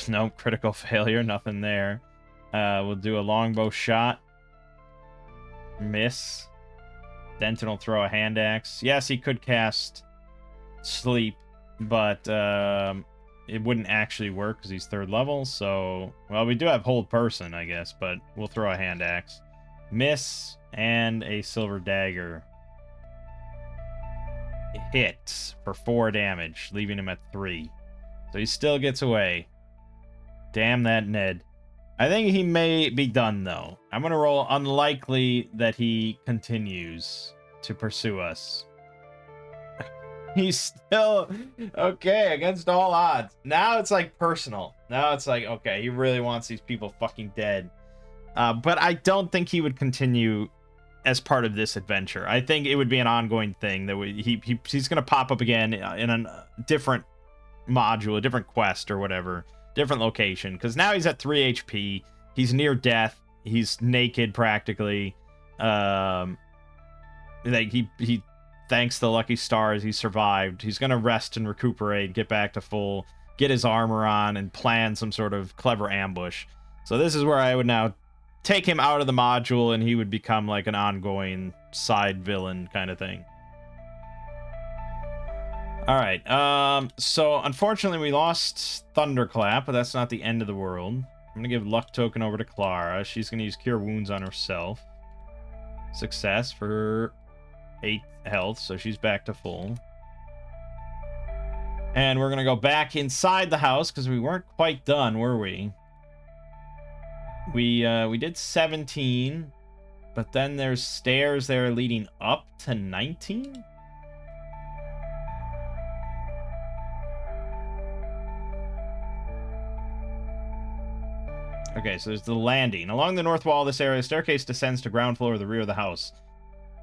No critical failure, nothing there. We'll do a longbow shot. Miss. Denton will throw a hand axe. Yes, he could cast sleep, but it wouldn't actually work because he's 3rd level. So, well, we do have hold person, I guess, but we'll throw a hand axe. Miss and a silver dagger. Hit for 4 damage, leaving him at 3. So he still gets away. Damn that Ned. I think he may be done, though. I'm going to roll unlikely that he continues to pursue us. He's still... Okay, against all odds. Now it's, like, personal. Now it's like, okay, he really wants these people fucking dead. But I don't think he would continue as part of this adventure. I think it would be an ongoing thing that he's going to pop up again in a different module, a different quest or whatever, different location, because now he's at 3 HP. He's near death. He's naked practically. Like he thanks the lucky stars he survived. He's going to rest and recuperate, get back to full, get his armor on, and plan some sort of clever ambush. So this is where I would now take him out of the module, and he would become like an ongoing side villain kind of thing. All right. So unfortunately, we lost Thunderclap, but that's not the end of the world. I'm gonna give luck token over to Clara. She's gonna use Cure Wounds on herself. Success for 8 health, so she's back to full. And we're gonna go back inside the house because we weren't quite done, were we? We did 17, but then there's stairs there leading up to 19? Okay, so there's the landing. Along the north wall of this area, a staircase descends to ground floor of the rear of the house.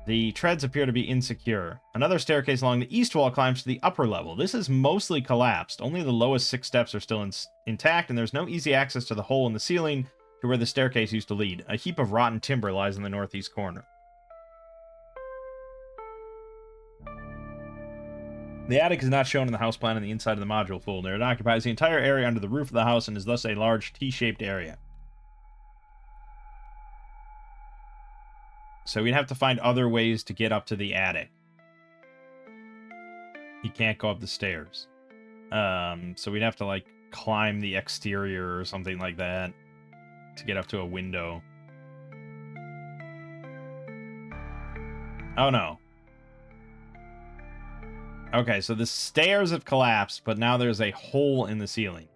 The treads appear to be insecure. Another staircase along the east wall climbs to the upper level. This is mostly collapsed. Only the lowest 6 steps are still intact, and there's no easy access to the hole in the ceiling to where the staircase used to lead. A heap of rotten timber lies in the northeast corner. The attic is not shown in the house plan on the inside of the module folder. It occupies the entire area under the roof of the house and is thus a large T-shaped area. So we'd have to find other ways to get up to the attic. You can't go up the stairs. So we'd have to, like, climb the exterior or something like that to get up to a window. Oh, no. Okay, so the stairs have collapsed, but now there's a hole in the ceiling.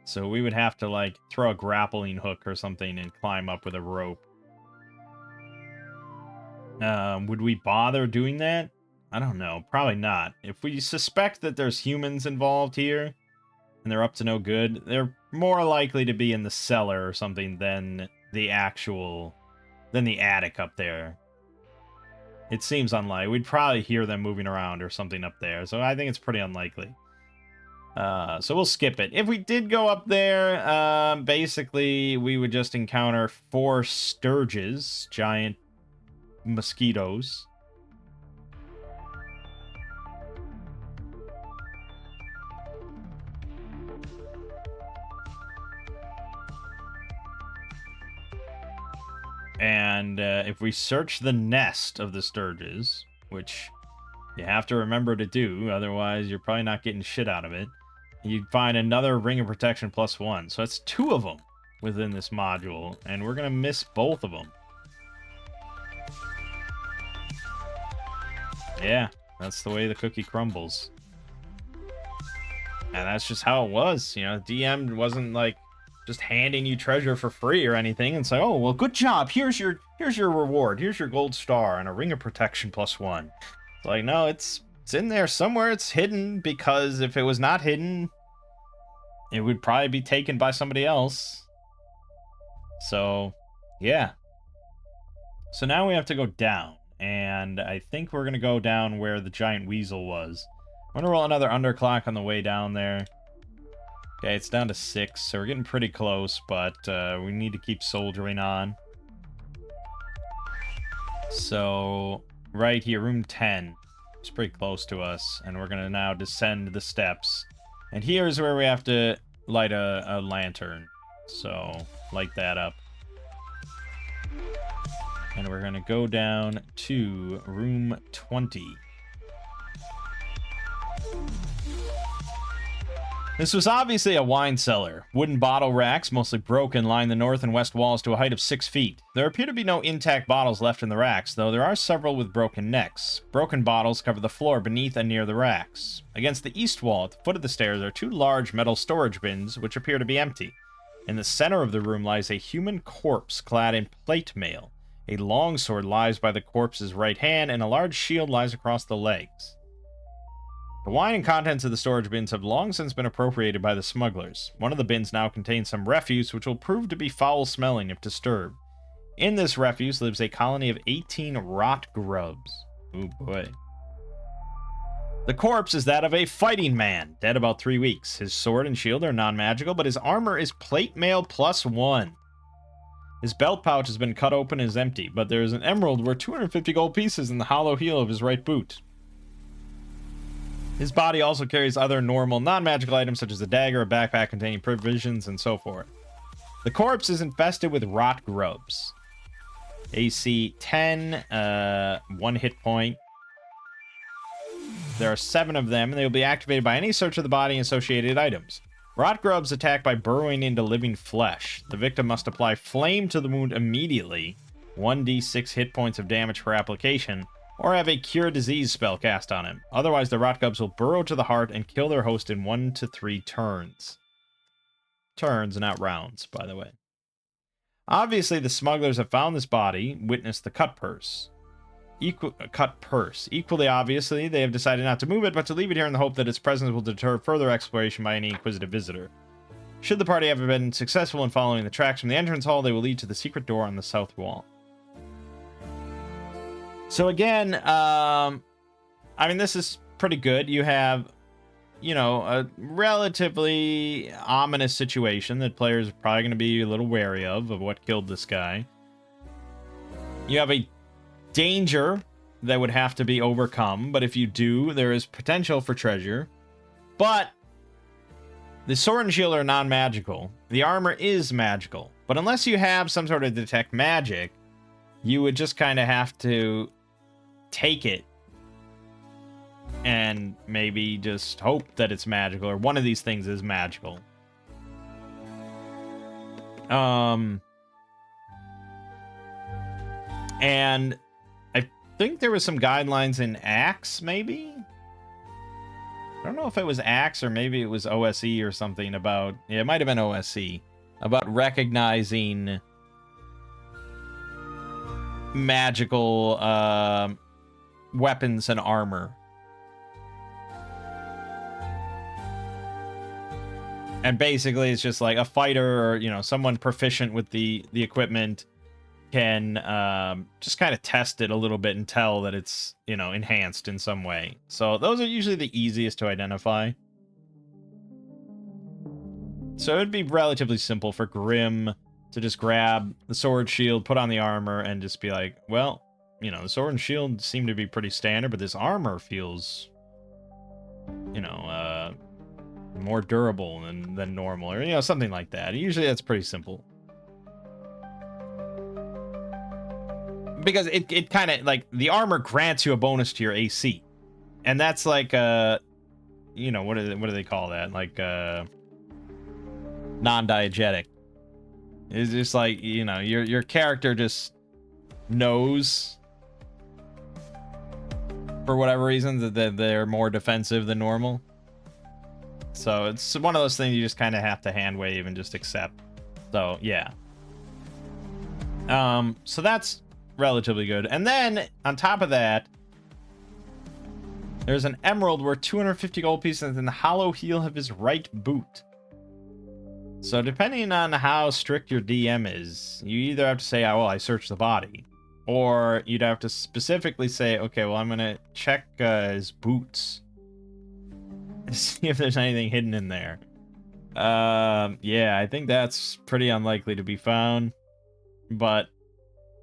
So we would have to, like, throw a grappling hook or something and climb up with a rope. Would we bother doing that? I don't know. Probably not. If we suspect that there's humans involved here, and they're up to no good, they're more likely to be in the cellar or something than the attic up there. It seems unlikely. We'd probably hear them moving around or something up there, so I think it's pretty unlikely. So we'll skip it. If we did go up there, basically we would just encounter 4 sturges, giant mosquitoes. And if we search the nest of the sturges, which you have to remember to do, otherwise you're probably not getting shit out of it, you'd find another ring of protection +1. So that's 2 of them within this module, and we're going to miss both of them. Yeah, that's the way the cookie crumbles. And that's just how it was. You know, DM wasn't like just handing you treasure for free or anything and say, oh, well, good job. Here's your reward. Here's your gold star and a ring of protection +1. It's like, no, it's in there somewhere. It's hidden, because if it was not hidden, it would probably be taken by somebody else. So, yeah. So now we have to go down, and I think we're going to go down where the giant weasel was. I'm going to roll another underclock on the way down there. Okay, it's down to 6, so we're getting pretty close, but we need to keep soldiering on. So, right here, room 10. It's pretty close to us, and we're going to now descend the steps. And here's where we have to light a lantern. So, light that up. And we're going to go down to room 20. This was obviously a wine cellar. Wooden bottle racks, mostly broken, line the north and west walls to a height of 6 feet. There appear to be no intact bottles left in the racks, though there are several with broken necks. Broken bottles cover the floor beneath and near the racks. Against the east wall, at the foot of the stairs, are 2 large metal storage bins, which appear to be empty. In the center of the room lies a human corpse clad in plate mail. A longsword lies by the corpse's right hand, and a large shield lies across the legs. The wine and contents of the storage bins have long since been appropriated by the smugglers. One of the bins now contains some refuse, which will prove to be foul-smelling if disturbed. In this refuse lives a colony of 18 rot grubs. Oh boy. The corpse is that of a fighting man, dead about 3 weeks. His sword and shield are non-magical, but his armor is plate mail +1. His belt pouch has been cut open and is empty, but there is an emerald worth 250 gold pieces in the hollow heel of his right boot. His body also carries other normal, non-magical items such as a dagger, a backpack containing provisions, and so forth. The corpse is infested with rot grubs. AC 10, 1 hit point. There are 7 of them, and they will be activated by any search of the body and associated items. Rot grubs attack by burrowing into living flesh. The victim must apply flame to the wound immediately, 1d6 hit points of damage per application, or have a cure disease spell cast on him. Otherwise, the rot grubs will burrow to the heart and kill their host in 1 to 3 turns. Turns, not rounds, by the way. Obviously, the smugglers have found this body, witnessed the cut purse. Equally obviously, they have decided not to move it, but to leave it here in the hope that its presence will deter further exploration by any inquisitive visitor. Should the party have been successful in following the tracks from the entrance hall, they will lead to the secret door on the south wall. So again, I mean, this is pretty good. You have you know, a relatively ominous situation that players are probably going to be a little wary of what killed this guy. You have a danger that would have to be overcome, but if you do, there is potential for treasure. But the sword and shield are non-magical. The armor is magical. But unless you have some sort of detect magic, you would just kind of have to take it and maybe just hope that it's magical, or one of these things is magical. And I think there was some guidelines in Axe, maybe? I don't know if it was Axe or maybe it was OSE or something about... Yeah, it might have been OSE. About recognizing magical weapons and armor. And basically, it's just like a fighter or, you know, someone proficient with the equipment can just kind of test it a little bit and tell that it's, you know, enhanced in some way. So those are usually the easiest to identify. So it'd be relatively simple for Grim to just grab the sword shield, put on the armor, and just be like, well, you know, the sword and shield seem to be pretty standard, but this armor feels, you know, more durable than normal, or, you know, something like that. Usually that's pretty simple. Because it kind of, like, the armor grants you a bonus to your AC. And that's like, you know, what do they call that? Like, non-diegetic. It's just like, you know, your character just knows, for whatever reason, that they're more defensive than normal. So it's one of those things you just kind of have to hand wave and just accept. So, yeah. So that's relatively good. And then, on top of that, there's an emerald worth 250 gold pieces in the hollow heel of his right boot. So depending on how strict your DM is, you either have to say, oh, well, I searched the body. Or you'd have to specifically say, okay, well, I'm going to check his boots. See if there's anything hidden in there. Yeah, I think that's pretty unlikely to be found. But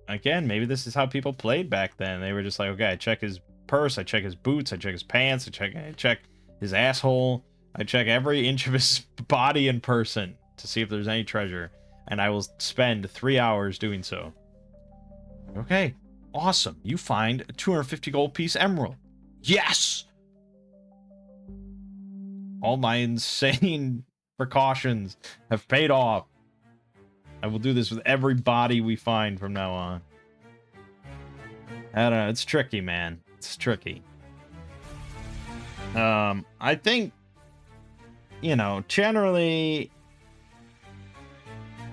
again, maybe this is how people played back then. They were just like, okay, I check his purse, I check his boots, I check his pants, I check his asshole, I check every inch of his body and person to see if there's any treasure, and I will spend 3 hours doing so. Okay, awesome. You find a 250 gold piece emerald. Yes! All my insane precautions have paid off. I will do this with every body we find from now on. I don't know. It's tricky, man. It's tricky. I think, you know, generally,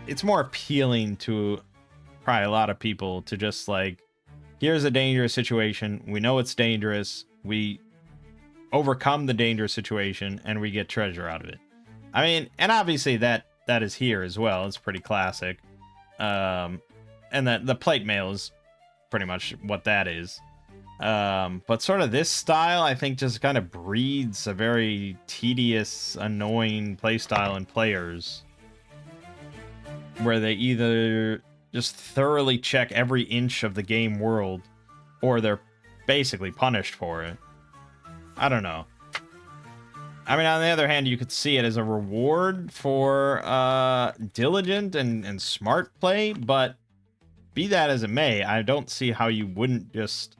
it's more appealing to probably a lot of people to just, like, here's a dangerous situation. We know it's dangerous. We overcome the dangerous situation, and we get treasure out of it. I mean, and obviously that is here as well. It's pretty classic. And that the plate mail is pretty much what that is. But sort of this style, I think, just kind of breeds a very tedious, annoying playstyle in players, where they either just thoroughly check every inch of the game world, or they're basically punished for it. I don't know. I mean, on the other hand, you could see it as a reward for diligent and smart play, but be that as it may, I don't see how you wouldn't just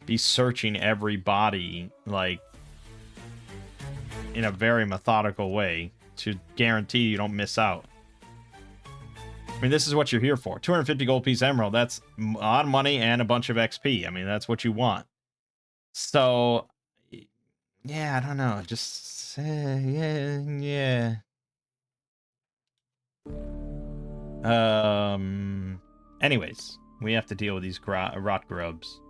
be searching every body, like, in a very methodical way to guarantee you don't miss out. I mean, this is what you're here for. 250 gold piece emerald, that's a lot of money and a bunch of XP. I mean, that's what you want. So, yeah, I don't know. Just, yeah. Anyways, we have to deal with these rot grubs.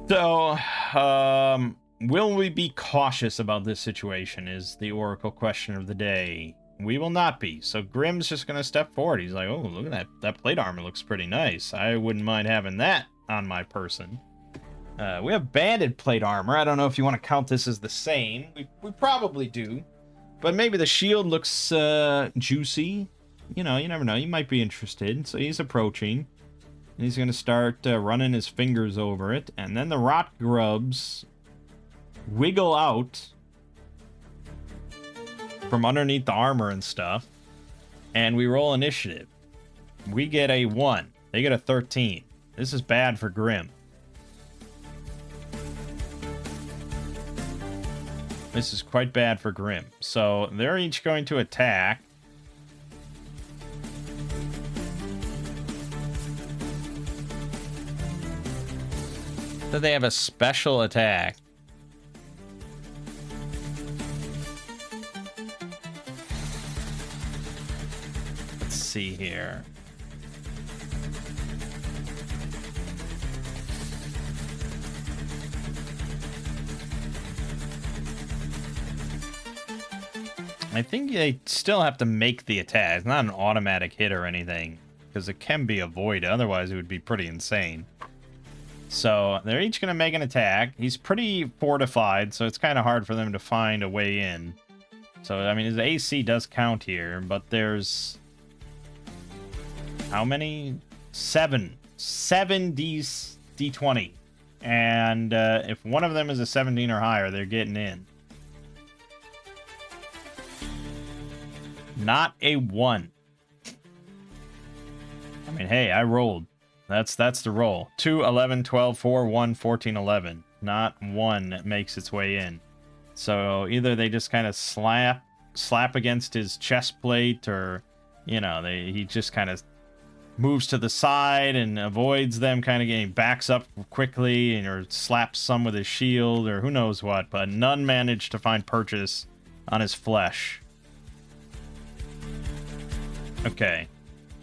So, will we be cautious about this situation is the oracle question of the day. We will not be. So Grim's just going to step forward. He's like, oh, look at that. That plate armor looks pretty nice. I wouldn't mind having that on my person. We have banded plate armor. I don't know if you want to count this as the same. We probably do. But maybe the shield looks juicy. You know, you never know. You might be interested. So he's approaching. And he's going to start running his fingers over it. And then the rot grubs wiggle out from underneath the armor and stuff. And we roll initiative. We get a 1. They get a 13. This is bad for Grim. This is quite bad for Grim. So they're each going to attack. So they have a special attack. Let's see here. I think they still have to make the attack. It's not an automatic hit or anything, because it can be avoided. Otherwise, it would be pretty insane. So they're each going to make an attack. He's pretty fortified, so it's kind of hard for them to find a way in. So, I mean, his AC does count here, but there's... how many? 7. 7 D20. And if one of them is a 17 or higher, they're getting in. Not a 1. I mean, hey, I rolled. That's the roll. 2, 11, 12, 4, 1, 14, 11. Not 1 makes its way in. So either they just kind of slap against his chest plate, or, you know, he just kind of moves to the side and avoids them, kind of getting backs up quickly, and or slaps some with his shield, or who knows what, but none managed to find purchase on his flesh. Okay,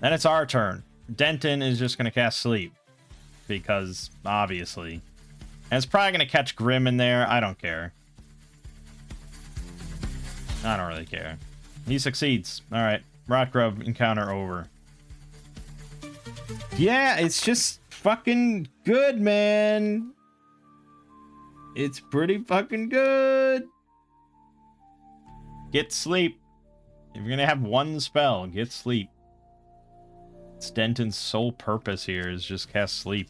then it's our turn. Denton is just going to cast Sleep, because, obviously. And it's probably going to catch Grim in there. I don't care. I don't really care. He succeeds. Alright, Rot Grub encounter over. Yeah, it's just fucking good, man. It's pretty fucking good. Get Sleep. If you're gonna have one spell, get Sleep. Denton's sole purpose here is just cast Sleep.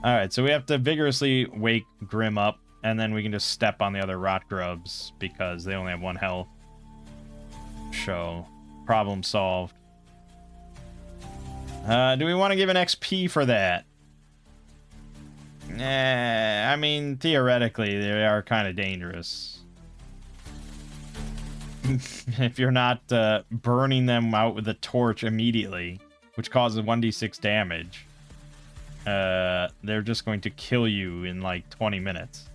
Alright, so we have to vigorously wake Grim up, and then we can just step on the other Rot Grubs, because they only have 1 health. So, problem solved. Do we want to give an XP for that? I mean, theoretically, they are kind of dangerous. If you're not burning them out with a torch immediately, which causes 1d6 damage, they're just going to kill you in like 20 minutes.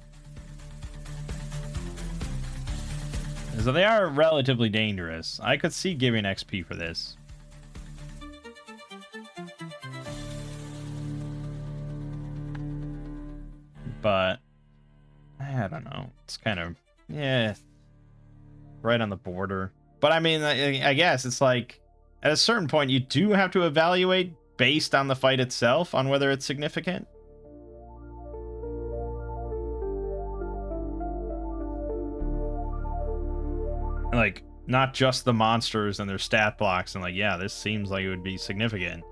So they are relatively dangerous. I could see giving XP for this. But I don't know. It's kind of, yeah, right on the border. But I mean, I guess it's like at a certain point you do have to evaluate based on the fight itself on whether it's significant. Like, not just the monsters and their stat blocks and like, yeah, this seems like it would be significant.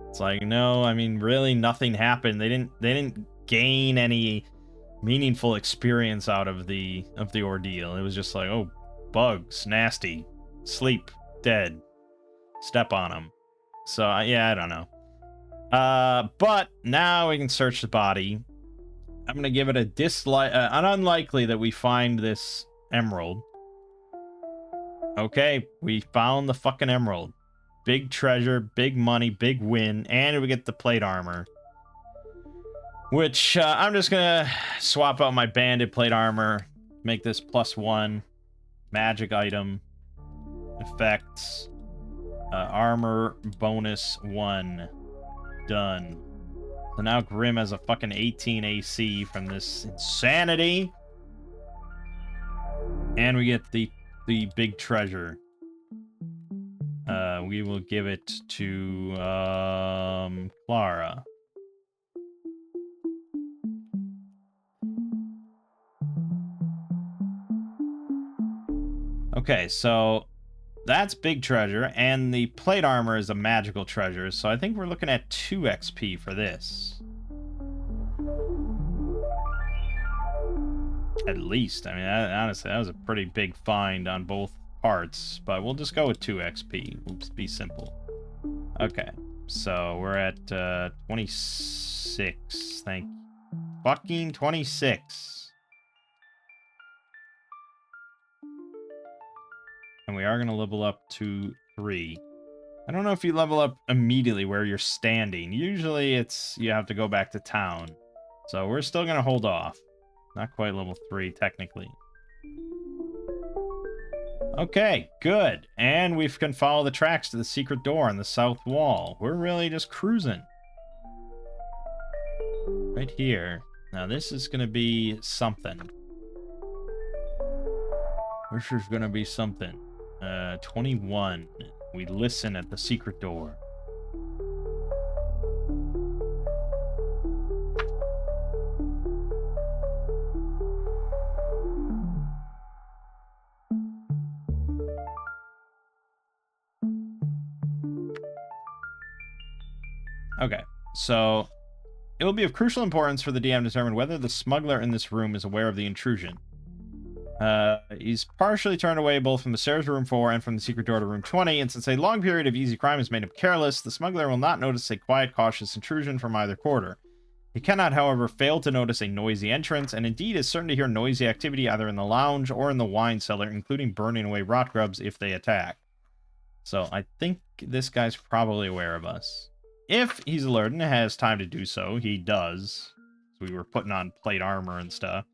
It's like, no, I mean, really nothing happened. They didn't gain any meaningful experience out of the ordeal. It was just like, oh, bugs, nasty, sleep, dead, step on them. So yeah, I don't know. But now we can search the body. I'm gonna give it an unlikely that we find this emerald. Okay, we found the fucking emerald. Big treasure, big money, big win, and we get the plate armor. Which, I'm just gonna swap out my banded plate armor, make this +1, magic item, effects, armor bonus 1, done. So now Grim has a fucking 18 AC from this insanity. And we get the big treasure. We will give it to Clara. Okay, so that's big treasure, and the plate armor is a magical treasure, so I think we're looking at 2 XP for this. At least. I mean, honestly, that was a pretty big find on both parts, but we'll just go with 2 XP. We'll just be simple. Okay, so we're at 26. Thank you. Fucking 26. And we are going to level up to 3. I don't know if you level up immediately where you're standing. Usually it's you have to go back to town. So we're still going to hold off. Not quite level 3, technically. Okay, good. And we can follow the tracks to the secret door on the south wall. We're really just cruising. Right here. Now this is going to be something. This is going to be something. 21. We listen at the secret door. Okay, so it will be of crucial importance for the DM to determine whether the smuggler in this room is aware of the intrusion. He's partially turned away both from the stairs to room 4 and from the secret door to room 20, and since a long period of easy crime has made him careless, the smuggler will not notice a quiet, cautious intrusion from either quarter. He cannot, however, fail to notice a noisy entrance, and indeed is certain to hear noisy activity either in the lounge or in the wine cellar, including burning away rot grubs if they attack. So I think this guy's probably aware of us. If he's alert and has time to do so, he does. We were putting on plate armor and stuff.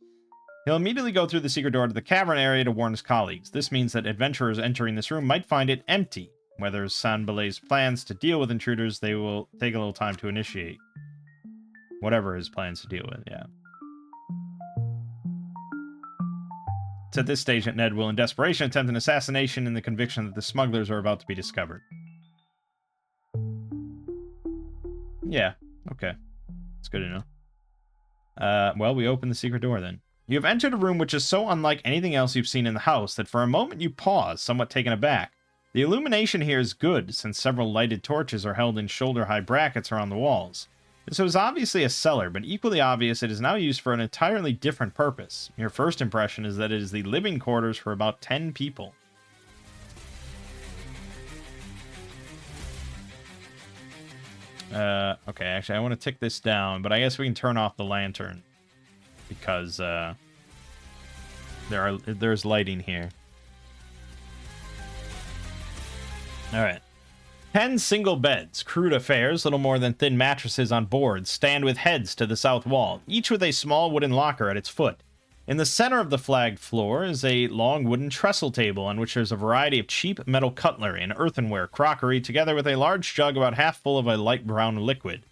He'll immediately go through the secret door to the cavern area to warn his colleagues. This means that adventurers entering this room might find it empty. Whether Sanbelay's plans to deal with intruders, they will take a little time to initiate. Whatever his plans to deal with, yeah. It's at this stage that Ned will, in desperation, attempt an assassination in the conviction that the smugglers are about to be discovered. Yeah, okay. It's good to know. Well, we open the secret door then. You have entered a room which is so unlike anything else you've seen in the house that for a moment you pause, somewhat taken aback. The illumination here is good, since several lighted torches are held in shoulder-high brackets around the walls. This was obviously a cellar, but equally obvious it is now used for an entirely different purpose. Your first impression is that it is the living quarters for about 10 people. Okay, actually I want to tick this down, but I guess we can turn off the lantern. Because, there's lighting here. Alright. 10 single beds, crude affairs, little more than thin mattresses on boards, stand with heads to the south wall, each with a small wooden locker at its foot. In the center of the flagged floor is a long wooden trestle table on which there's a variety of cheap metal cutlery and earthenware crockery, together with a large jug about half full of a light brown liquid.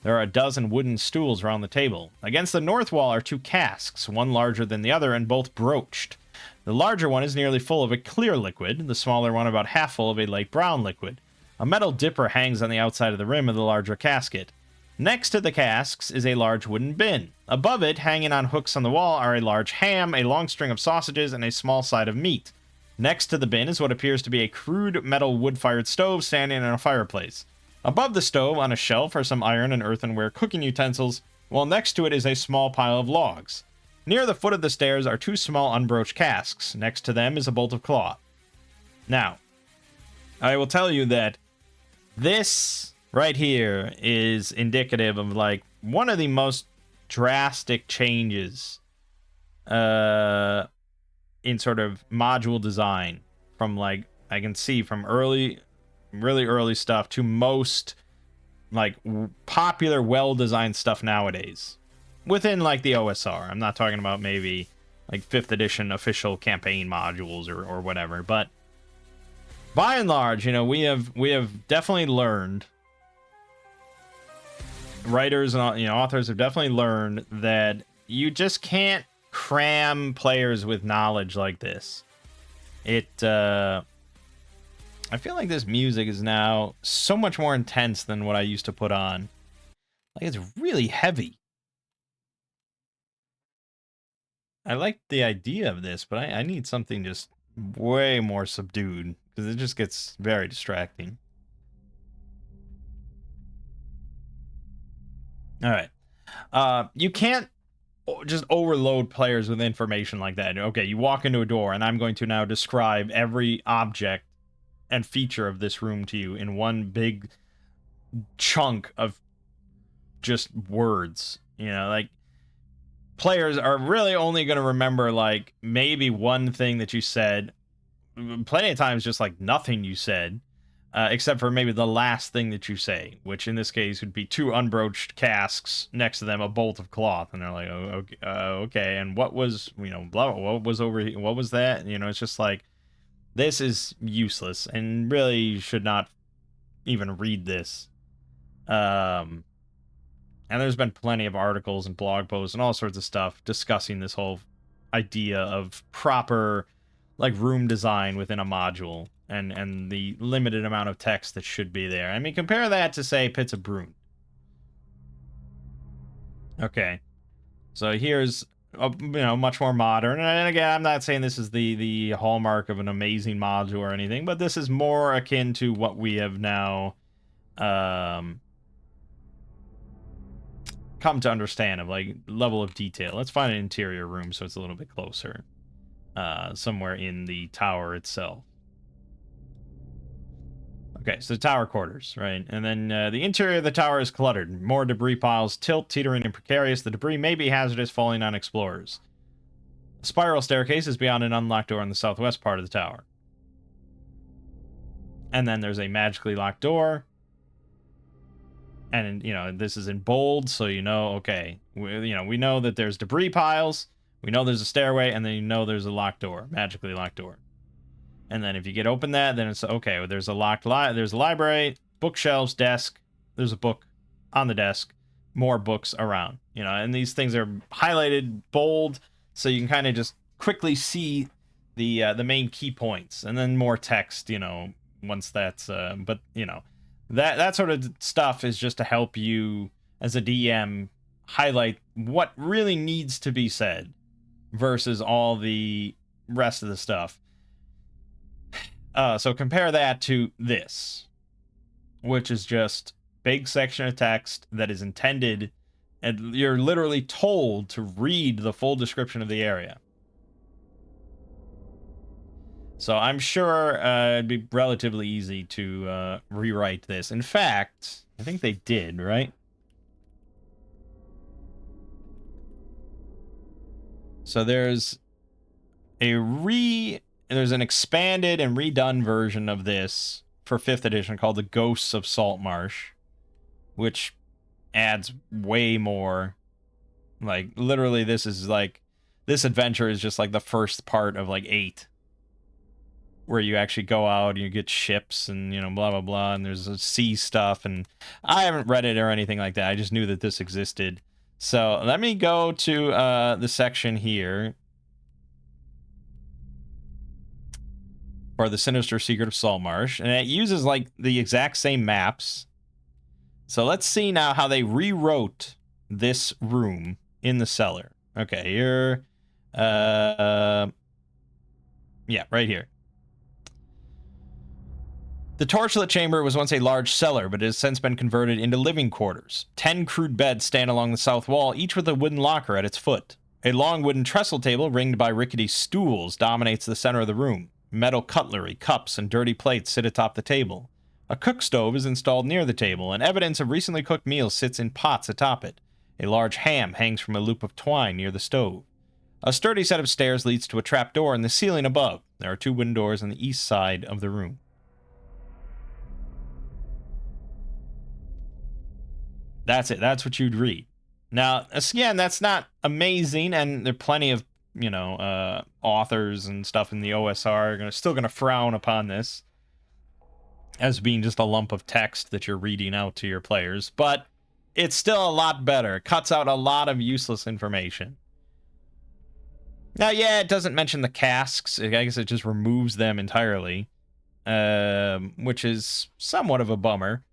There are a dozen wooden stools around the table. Against the north wall are 2 casks, one larger than the other and both broached. The larger one is nearly full of a clear liquid, the smaller one about half full of a light brown liquid. A metal dipper hangs on the outside of the rim of the larger casket. Next to the casks is a large wooden bin. Above it, hanging on hooks on the wall, are a large ham, a long string of sausages, and a small side of meat. Next to the bin is what appears to be a crude metal wood-fired stove standing in a fireplace. Above the stove, on a shelf, are some iron and earthenware cooking utensils, while next to it is a small pile of logs. Near the foot of the stairs are 2 small unbroached casks. Next to them is a bolt of cloth. Now, I will tell you that this right here is indicative of, like, one of the most drastic changes in sort of module design from, like, I can see from really early stuff to most, like, popular, well-designed stuff nowadays. Within, like, the OSR. I'm not talking about maybe, like, 5th edition official campaign modules or whatever, but by and large, you know, we have definitely learned, writers and, you know, authors have definitely learned that you just can't cram players with knowledge like this. I feel like this music is now so much more intense than what I used to put on. Like, it's really heavy. I like the idea of this, but I need something just way more subdued because it just gets very distracting. All right. You can't just overload players with information like that. Okay, you walk into a door, and I'm going to now describe every object and feature of this room to you in one big chunk of just words. You know, like, players are really only going to remember, like, maybe one thing that you said. Plenty of times, just like nothing you said. Except for maybe the last thing that you say, which in this case would be 2 unbroached casks next to them, a bolt of cloth, and they're like, "Oh, okay, okay." And what was, blah, what was over here? What was that? It's just like, this is useless, and really you should not even read this. And there's been plenty of articles and blog posts and all sorts of stuff discussing this whole idea of proper, like, room design within a module. And the limited amount of text that should be there. I mean, compare that to, say, Pits of Brune. Okay. So here's, much more modern. And again, I'm not saying this is the hallmark of an amazing module or anything, but this is more akin to what we have now come to understand of, like, level of detail. Let's find an interior room so it's a little bit closer. Somewhere in the tower itself. Okay, so the tower quarters, right? And then the interior of the tower is cluttered. More debris piles tilt, teetering, and precarious. The debris may be hazardous, falling on explorers. A spiral staircase is beyond an unlocked door in the southwest part of the tower. And then there's a magically locked door. And, this is in bold, so okay. We know that there's debris piles. We know there's a stairway, and then there's a locked door, magically locked door. And then if you open that, then it's okay. There's a locked there's a library, bookshelves, desk. There's a book on the desk, more books around. And these things are highlighted, bold, so you can kind of just quickly see the main key points, and then more text. Once that's but that sort of stuff is just to help you as a DM highlight what really needs to be said versus all the rest of the stuff. So compare that to this, which is just big section of text that is intended, and you're literally told to read the full description of the area. So I'm sure it'd be relatively easy to rewrite this. In fact, I think they did, right? So there's an expanded and redone version of this for 5th edition called The Ghosts of Saltmarsh, which adds way more. Like, literally, this adventure is just like the first part of like 8, where you actually go out and you get ships and, blah, blah, blah, and there's sea stuff, and I haven't read it or anything like that. I just knew that this existed. So let me go to the section here. Or The Sinister Secret of Saltmarsh, and it uses, like, the exact same maps. So let's see now how they rewrote this room in the cellar. Okay, here, yeah, right here. The torchlit chamber was once a large cellar, but it has since been converted into living quarters. 10 crude beds stand along the south wall, each with a wooden locker at its foot. A long wooden trestle table, ringed by rickety stools, dominates the center of the room. Metal cutlery, cups, and dirty plates sit atop the table. A cook stove is installed near the table, and evidence of recently cooked meals sits in pots atop it. A large ham hangs from a loop of twine near the stove. A sturdy set of stairs leads to a trap door in the ceiling above. There are 2 wooden doors on the east side of the room. That's it. That's what you'd read. Now, again, that's not amazing, and there are plenty of authors and stuff in the OSR are still going to frown upon this as being just a lump of text that you're reading out to your players, but it's still a lot better. It cuts out a lot of useless information. Now, yeah, it doesn't mention the casks. I guess it just removes them entirely, which is somewhat of a bummer,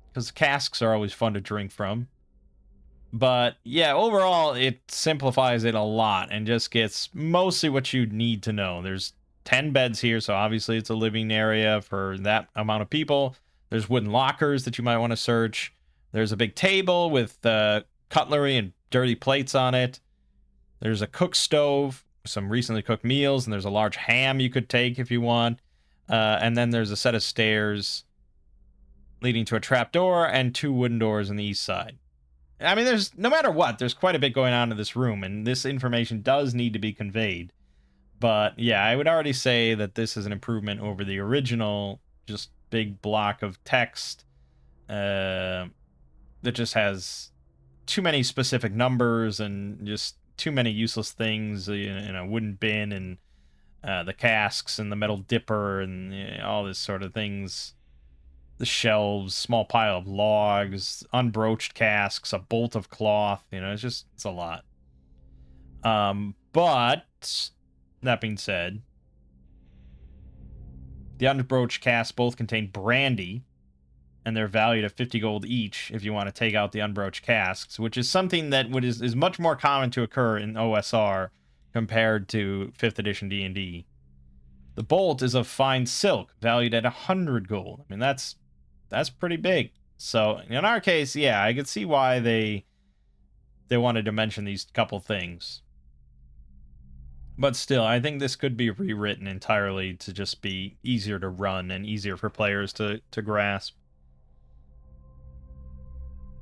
because casks are always fun to drink from. But yeah, overall, it simplifies it a lot and just gets mostly what you need to know. There's 10 beds here, so obviously it's a living area for that amount of people. There's wooden lockers that you might want to search. There's a big table with cutlery and dirty plates on it. There's a cook stove, some recently cooked meals, and there's a large ham you could take if you want. And then there's a set of stairs leading to a trap door and 2 wooden doors on the east side. I mean, there's no matter what, there's quite a bit going on in this room, and this information does need to be conveyed. But yeah, I would already say that this is an improvement over the original, just big block of text that just has too many specific numbers and just too many useless things in a wooden bin, and the casks and the metal dipper and all this sort of things. The shelves, small pile of logs, unbroached casks, a bolt of cloth. It's a lot. But that being said, the unbroached casks both contain brandy, and they're valued at 50 gold each if you want to take out the unbroached casks, which is something that is much more common to occur in OSR compared to 5th edition D&D. The bolt is of fine silk, valued at 100 gold. I mean, that's pretty big. So in our case, yeah, I could see why they wanted to mention these couple things. But still, I think this could be rewritten entirely to just be easier to run and easier for players to grasp.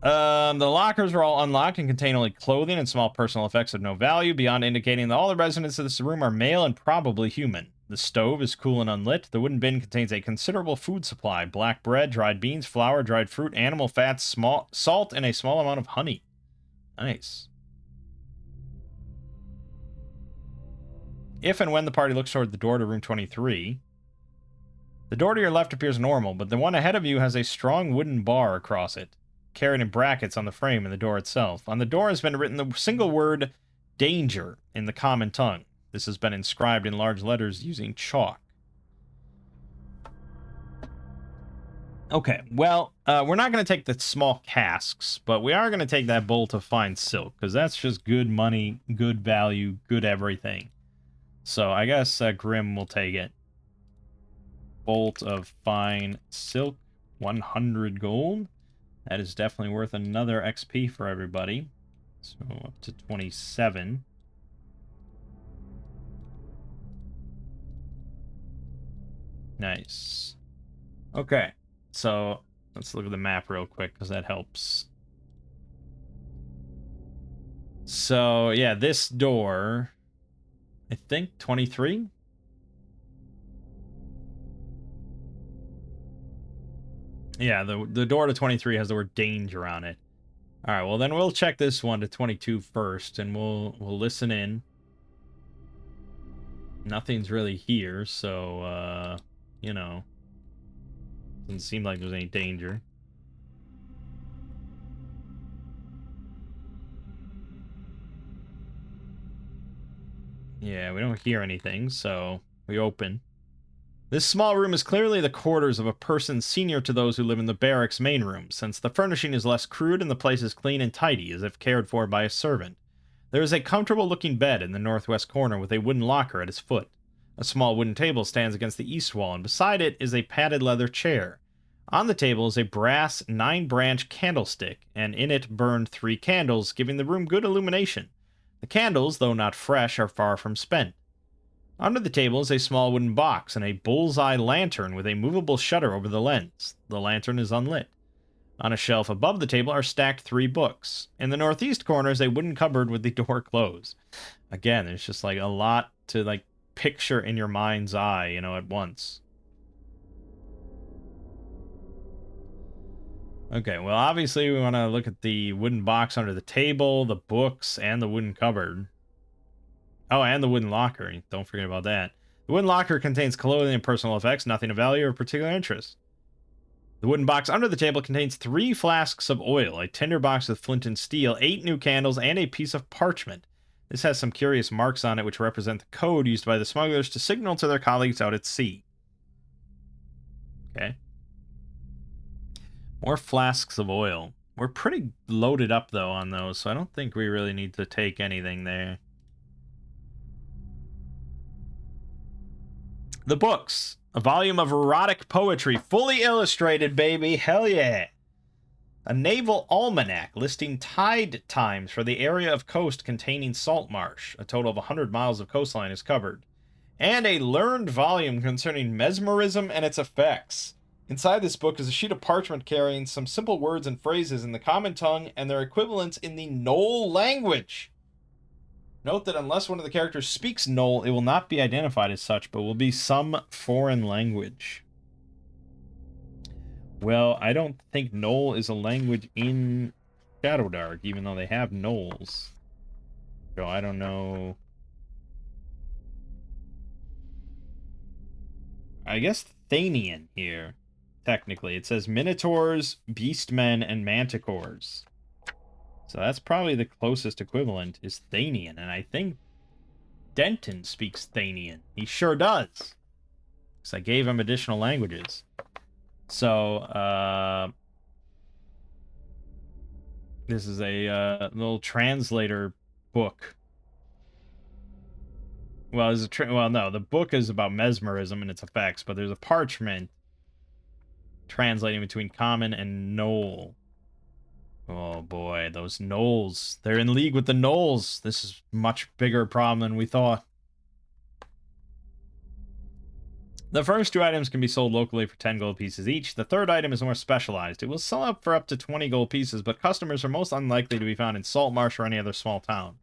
The lockers are all unlocked and contain only clothing and small personal effects of no value, beyond indicating that all the residents of this room are male and probably human. The stove is cool and unlit. The wooden bin contains a considerable food supply: black bread, dried beans, flour, dried fruit, animal fats, salt, and a small amount of honey. Nice. If and when the party looks toward the door to room 23, the door to your left appears normal, but the one ahead of you has a strong wooden bar across it, carried in brackets on the frame and the door itself. On the door has been written the single word "danger" in the common tongue. This has been inscribed in large letters using chalk. Okay, well, we're not going to take the small casks, but we are going to take that bolt of fine silk, because that's just good money, good value, good everything. So I guess Grim will take it. Bolt of fine silk, 100 gold. That is definitely worth another XP for everybody. So up to 27. Nice. Okay, so let's look at the map real quick, because that helps. So, yeah, this door, I think 23? Yeah, the door to 23 has the word danger on it. All right, well, then we'll check this one to 22 first, and we'll listen in. Nothing's really here, so, doesn't seem like there's any danger. Yeah, we don't hear anything, so we open. This small room is clearly the quarters of a person senior to those who live in the barracks main room, since the furnishing is less crude and the place is clean and tidy, as if cared for by a servant. There is a comfortable-looking bed in the northwest corner with a wooden locker at its foot. A small wooden table stands against the east wall, and beside it is a padded leather chair. On the table is a brass 9-branch candlestick, and in it burn 3 candles, giving the room good illumination. The candles, though not fresh, are far from spent. Under the table is a small wooden box and a bullseye lantern with a movable shutter over the lens. The lantern is unlit. On a shelf above the table are stacked 3 books. In the northeast corner is a wooden cupboard with the door closed. Again, there's just like a lot to like picture in your mind's eye, at once. Okay, well, obviously we want to look at the wooden box under the table, the books, and the wooden cupboard. Oh, and the wooden locker. Don't forget about that. The wooden locker contains clothing and personal effects, nothing of value or particular interest. The wooden box under the table contains 3 flasks of oil, a tinder box with flint and steel, 8 new candles, and a piece of parchment. This has some curious marks on it which represent the code used by the smugglers to signal to their colleagues out at sea. Okay. More flasks of oil. We're pretty loaded up, though, on those, so I don't think we really need to take anything there. The books. A volume of erotic poetry, fully illustrated, baby. Hell yeah. A naval almanac listing tide times for the area of coast containing salt marsh. A total of 100 miles of coastline is covered. And a learned volume concerning mesmerism and its effects. Inside this book is a sheet of parchment carrying some simple words and phrases in the common tongue and their equivalents in the Knoll language. Note that unless one of the characters speaks Knoll, it will not be identified as such, but will be some foreign language. Well, I don't think Knoll is a language in Shadowdark, even though they have Knolls. So I don't know. I guess Thanian here, technically. It says Minotaurs, Beastmen, and Manticores. So that's probably the closest equivalent is Thanian, and I think Denton speaks Thanian. He sure does. Because I gave him additional languages. So, this is a little translator book. Well, no, the book is about mesmerism and its effects, but there's a parchment translating between common and Knoll. Oh boy, those Knolls. They're in league with the Knolls. This is a much bigger problem than we thought. The first two items can be sold locally for 10 gold pieces each. The third item is more specialized. It will sell up for up to 20 gold pieces, but customers are most unlikely to be found in Saltmarsh or any other small town.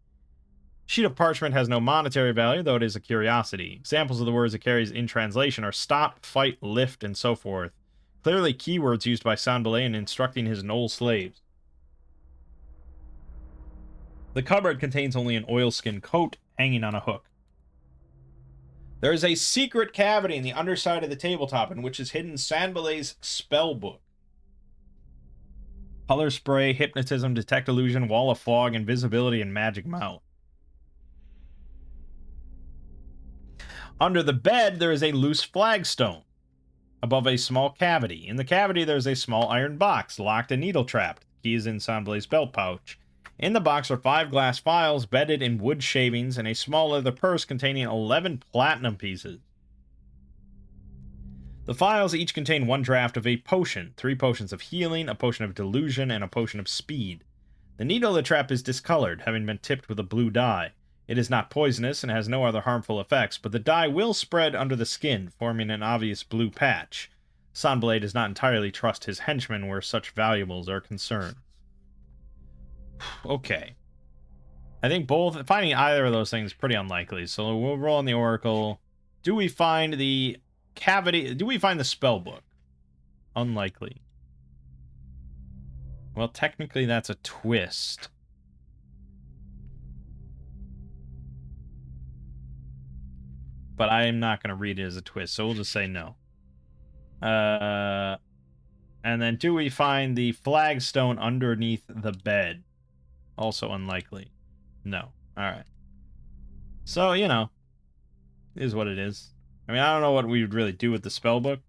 Sheet of parchment has no monetary value, though it is a curiosity. Examples of the words it carries in translation are stop, fight, lift, and so forth. Clearly keywords used by Sanbalé in instructing his Knoll slaves. The cupboard contains only an oilskin coat hanging on a hook. There is a secret cavity in the underside of the tabletop in which is hidden Sanbalé's spell book. Color spray, hypnotism, detect illusion, wall of fog, invisibility, and magic mouth. Under the bed, there is a loose flagstone above a small cavity. In the cavity, there is a small iron box, locked and needle-trapped. The key is in Sanbalé's belt pouch. In the box are 5 glass vials bedded in wood shavings and a small leather purse containing 11 platinum pieces. The vials each contain 1 draft of a potion, 3 potions of healing, a potion of delusion, and a potion of speed. The needle of the trap is discolored, having been tipped with a blue dye. It is not poisonous and has no other harmful effects, but the dye will spread under the skin, forming an obvious blue patch. Sanbalé does not entirely trust his henchmen where such valuables are concerned. Okay. I think finding either of those things is pretty unlikely, so we'll roll on the Oracle. Do we find the cavity? Do we find the spell book? Unlikely. Well, technically that's a twist. But I am not going to read it as a twist, so we'll just say no. And then do we find the flagstone underneath the bed? Also unlikely. No. Alright. So, you know, it is what it is. I mean, I don't know what we would really do with the spellbook.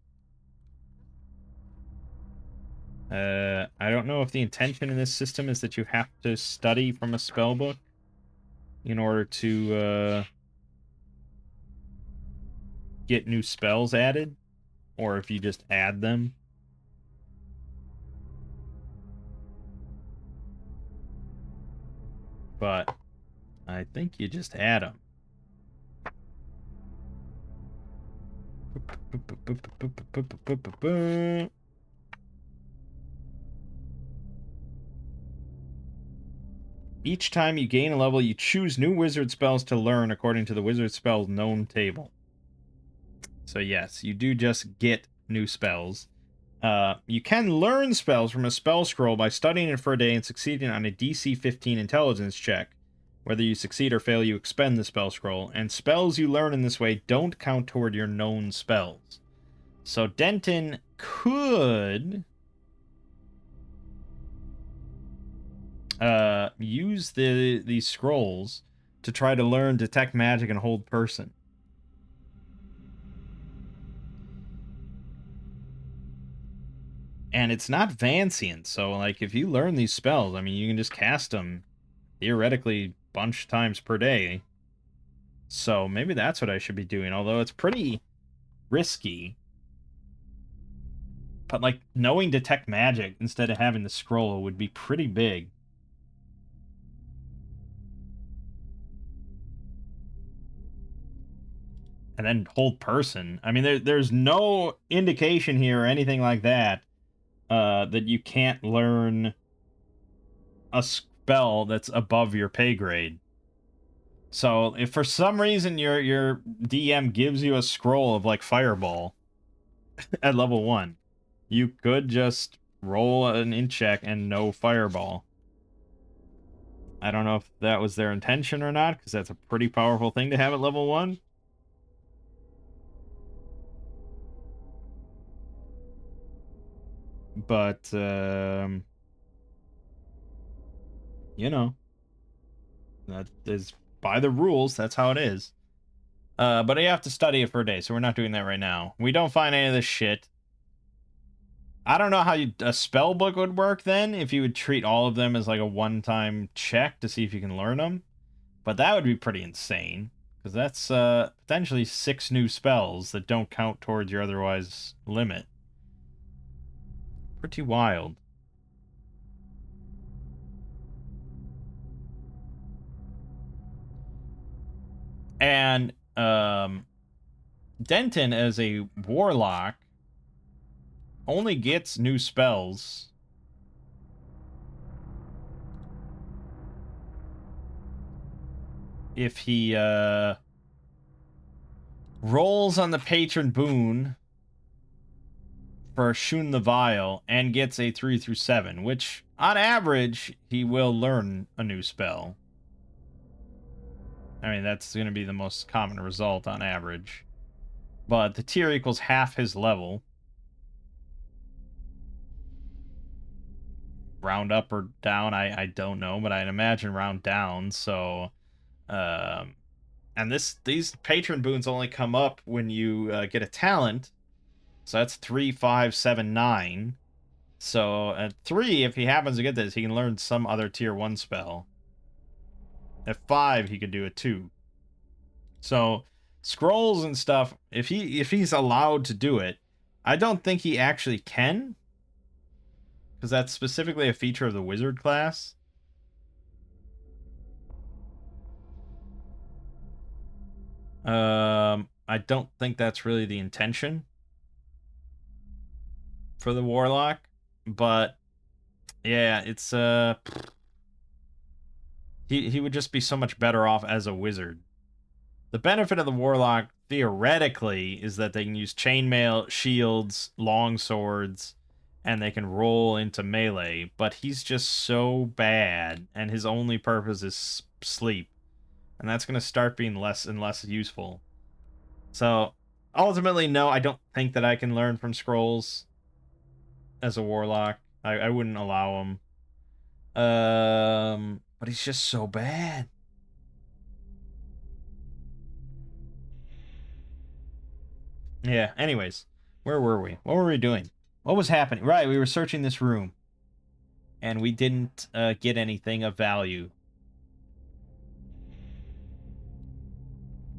I don't know if the intention in this system is that you have to study from a spellbook in order to get new spells added, or if you just add them. But I think you just add them. Each time you gain a level, you choose new wizard spells to learn according to the wizard spells known table. So yes, you do just get new spells. You can learn spells from a spell scroll by studying it for a day and succeeding on a DC 15 intelligence check. Whether you succeed or fail, you expend the spell scroll, and spells you learn in this way don't count toward your known spells. So Denton could use these scrolls to try to learn detect magic and hold person. And it's not Vancian, so like if you learn these spells, I mean you can just cast them theoretically a bunch of times per day. So maybe that's what I should be doing, although it's pretty risky. But, like, knowing Detect Magic instead of having the scroll would be pretty big. And then Hold Person. I mean, there's no indication here or anything like that that you can't learn a spell that's above your pay grade. So if for some reason your DM gives you a scroll of, like, Fireball at level 1, you could just roll an int check and no Fireball. I don't know if that was their intention or not, because that's a pretty powerful thing to have at level 1. But, you know, that is by the rules. That's how it is. But you have to study it for a day, so we're not doing that right now. We don't find any of this shit. I don't know how a spell book would work then, if you would treat all of them as like a one-time check to see if you can learn them. But that would be pretty insane, because that's potentially 6 new spells that don't count towards your otherwise limit. Pretty wild. And Denton, as a warlock, only gets new spells if he rolls on the patron boon for Shun the Vile and gets a 3 through 7, which on average he will learn a new spell. I mean, that's going to be the most common result on average. But the tier equals half his level. Round up or down, I don't know, but I'd imagine round down. So, and these patron boons only come up when you get a talent. So that's 3, 5, 7, 9. So at 3, if he happens to get this, he can learn some other tier 1 spell. At 5, he could do it too. So scrolls and stuff, if he's allowed to do it, I don't think he actually can, because that's specifically a feature of the wizard class. I don't think that's really the intention for the warlock, but yeah, it's he would just be so much better off as a wizard. The benefit of the warlock theoretically is that they can use chainmail, shields, long swords, and they can roll into melee, but he's just so bad, and his only purpose is sleep, and that's going to start being less and less useful. So ultimately, no, I don't think that I can learn from scrolls as a warlock. I wouldn't allow him. But he's just so bad. Yeah, anyways, where were we? What were we doing? What was happening? Right, we were searching this room, and we didn't get anything of value.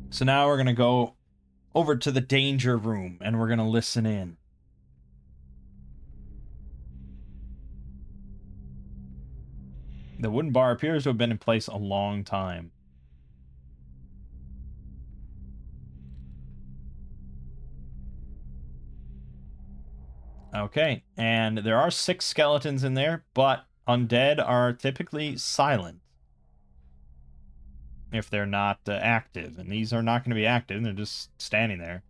So now we're going to go over to the danger room, and we're going to listen in. The wooden bar appears to have been in place a long time. Okay, and there are 6 skeletons in there, but undead are typically silent if they're not active, and these are not going to be active. They're just standing there.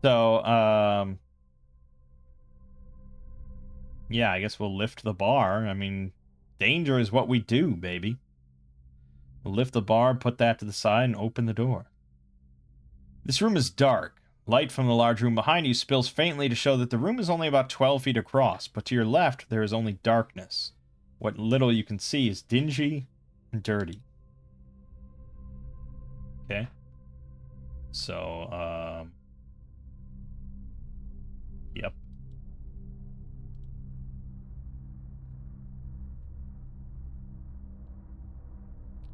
So, yeah, I guess we'll lift the bar. I mean, danger is what we do, baby. We'll lift the bar, put that to the side, and open the door. This room is dark. Light from the large room behind you spills faintly to show that the room is only about 12 feet across, but to your left, there is only darkness. What little you can see is dingy and dirty. Okay. So, yep.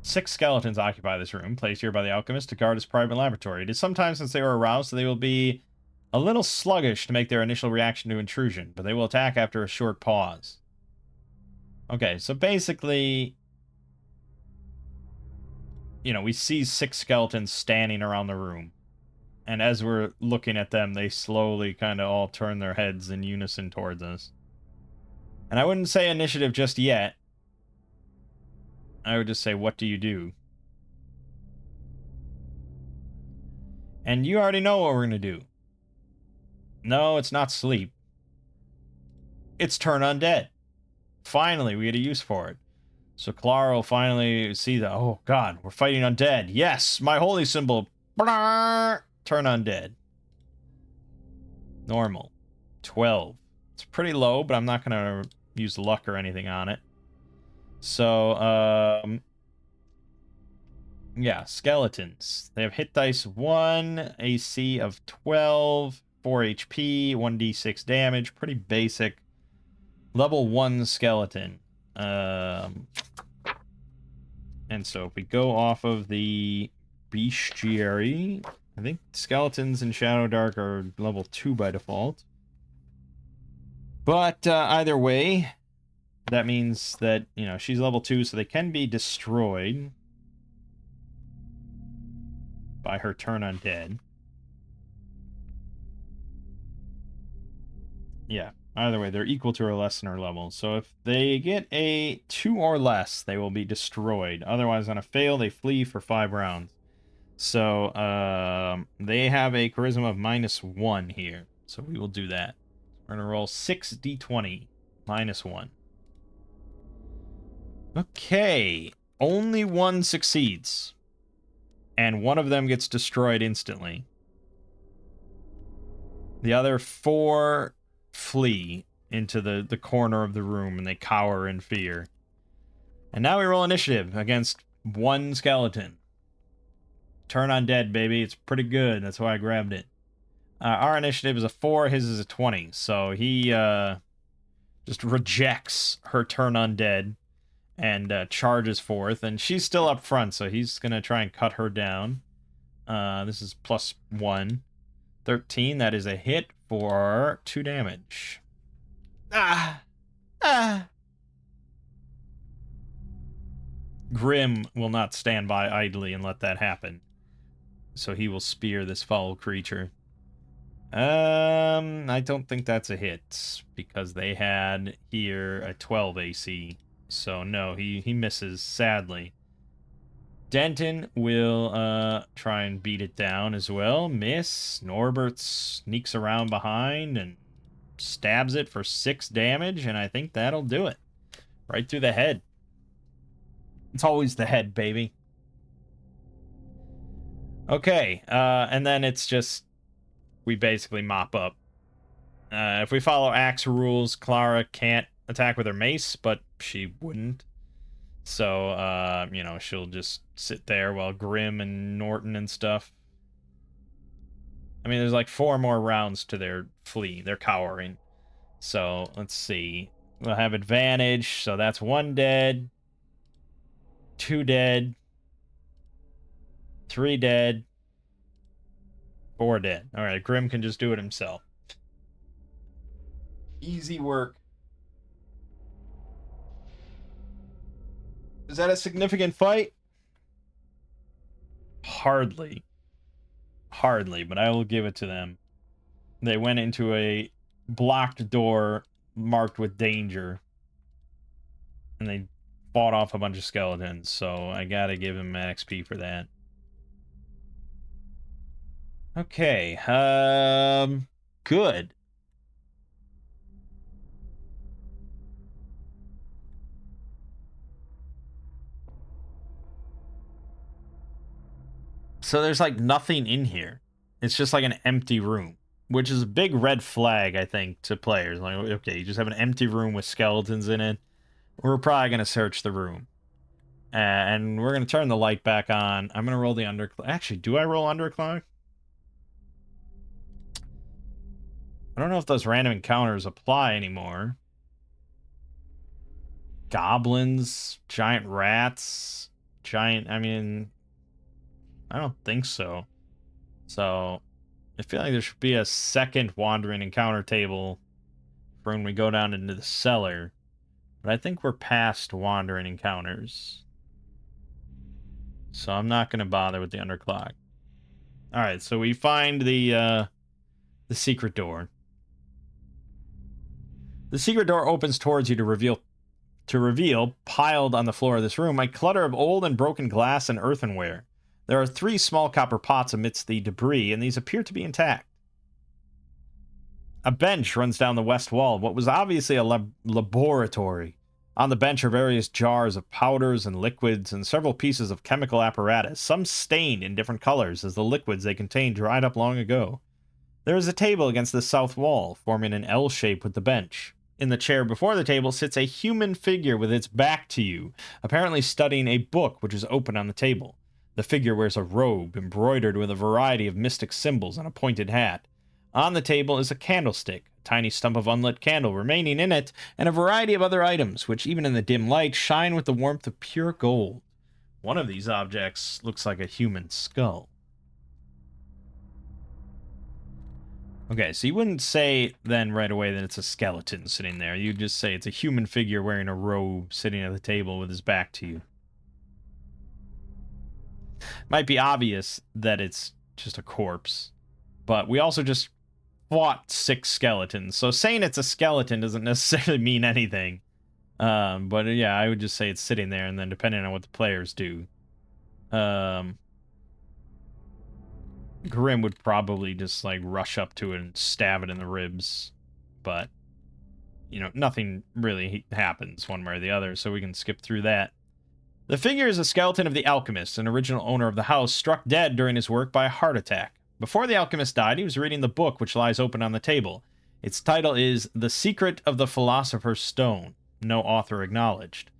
Six skeletons occupy this room, placed here by the alchemist to guard his private laboratory. It is some time since they were aroused, so they will be A little sluggish to make their initial reaction to intrusion, but they will attack after a short pause. Okay, so basically, you know, we see 6 skeletons standing around the room. And as we're looking at them, they slowly kind of all turn their heads in unison towards us. And I wouldn't say initiative just yet. I would just say, what do you do? And you already know what we're going to do. No, it's not sleep. It's turn undead. Finally, we get a use for it. So Clara will finally see that, oh god, we're fighting undead. Yes, my holy symbol. Turn undead. Normal. 12. It's pretty low, but I'm not going to use luck or anything on it. So, yeah, skeletons. They have hit dice 1, AC of 12, 4 HP, 1d6 damage. Pretty basic. Level 1 skeleton. And so if we go off of the bestiary, I think skeletons in Shadowdark are level 2 by default. But either way, that means that, you know, she's level 2, so they can be destroyed by her turn undead. Yeah, either way, they're equal to or less than her level. So if they get a 2 or less, they will be destroyed. Otherwise, on a fail, they flee for 5 rounds. So they have a charisma of -1 here. So we will do that. We're going to roll 6d20, -1. Okay, only one succeeds. And one of them gets destroyed instantly. The other 4 flee into the corner of the room, and they cower in fear. And now we roll initiative against one skeleton. Turn undead, baby. It's pretty good. That's why I grabbed it. Our initiative is a 4. His is a 20. So he just rejects her turn undead and charges forth. And she's still up front, so he's going to try and cut her down. This is +1. 13. That is a hit for 2 damage. Grim will not stand by idly and let that happen. So he will spear this foul creature. I don't think that's a hit, because they had here a 12 AC. So no, he misses, sadly. Denton will try and beat it down as well. Miss. Norbert sneaks around behind and stabs it for 6 damage, and I think that'll do it. Right through the head. It's always the head, baby. Okay, and then it's just, we basically mop up. If we follow axe rules, Clara can't attack with her mace, but she wouldn't. So, you know, she'll just sit there while Grim and Norton and stuff. I mean, there's like 4 more rounds to their flee. They're cowering. So, let's see. We'll have advantage, so that's 1 dead. 2 dead. 3 dead. 4 dead. Alright, Grim can just do it himself. Easy work. Is that a significant fight? Hardly. Hardly, but I will give it to them. They went into a blocked door marked with danger. And they fought off a bunch of skeletons, so I gotta give him XP for that. Okay, good. So there's like nothing in here. It's just like an empty room, which is a big red flag, I think, to players. Like, okay, you just have an empty room with skeletons in it. We're probably going to search the room. And we're going to turn the light back on. I'm going to roll the underclock. Actually, do I roll underclock? I don't know if those random encounters apply anymore. Goblins, giant rats, I mean, I don't think so. So, I feel like there should be a second wandering encounter table for when we go down into the cellar. But I think we're past wandering encounters. So I'm not going to bother with the underclock. Alright, so we find the secret door. The secret door opens towards you to reveal, piled on the floor of this room, a clutter of old and broken glass and earthenware. There are 3 small copper pots amidst the debris, and these appear to be intact. A bench runs down the west wall of what was obviously a laboratory. On the bench are various jars of powders and liquids and several pieces of chemical apparatus, some stained in different colors as the liquids they contain dried up long ago. There is a table against the south wall, forming an L shape with the bench. In the chair before the table sits a human figure with its back to you, apparently studying a book which is open on the table. The figure wears a robe embroidered with a variety of mystic symbols and a pointed hat. On the table is a candlestick, a tiny stump of unlit candle remaining in it, and a variety of other items, which even in the dim light shine with the warmth of pure gold. One of these objects looks like a human skull. Okay, so you wouldn't say then right away that it's a skeleton sitting there. You'd just say it's a human figure wearing a robe sitting at the table with his back to you. Might be obvious that it's just a corpse, but we also just fought 6 skeletons, so saying it's a skeleton doesn't necessarily mean anything. But yeah, I would just say it's sitting there, and then depending on what the players do, Grim would probably just like rush up to it and stab it in the ribs, but you know, nothing really happens one way or the other, so we can skip through that. The figure is a skeleton of the alchemist, an original owner of the house, struck dead during his work by a heart attack. Before the alchemist died, he was reading the book which lies open on the table. Its title is The Secret of the Philosopher's Stone. No author acknowledged.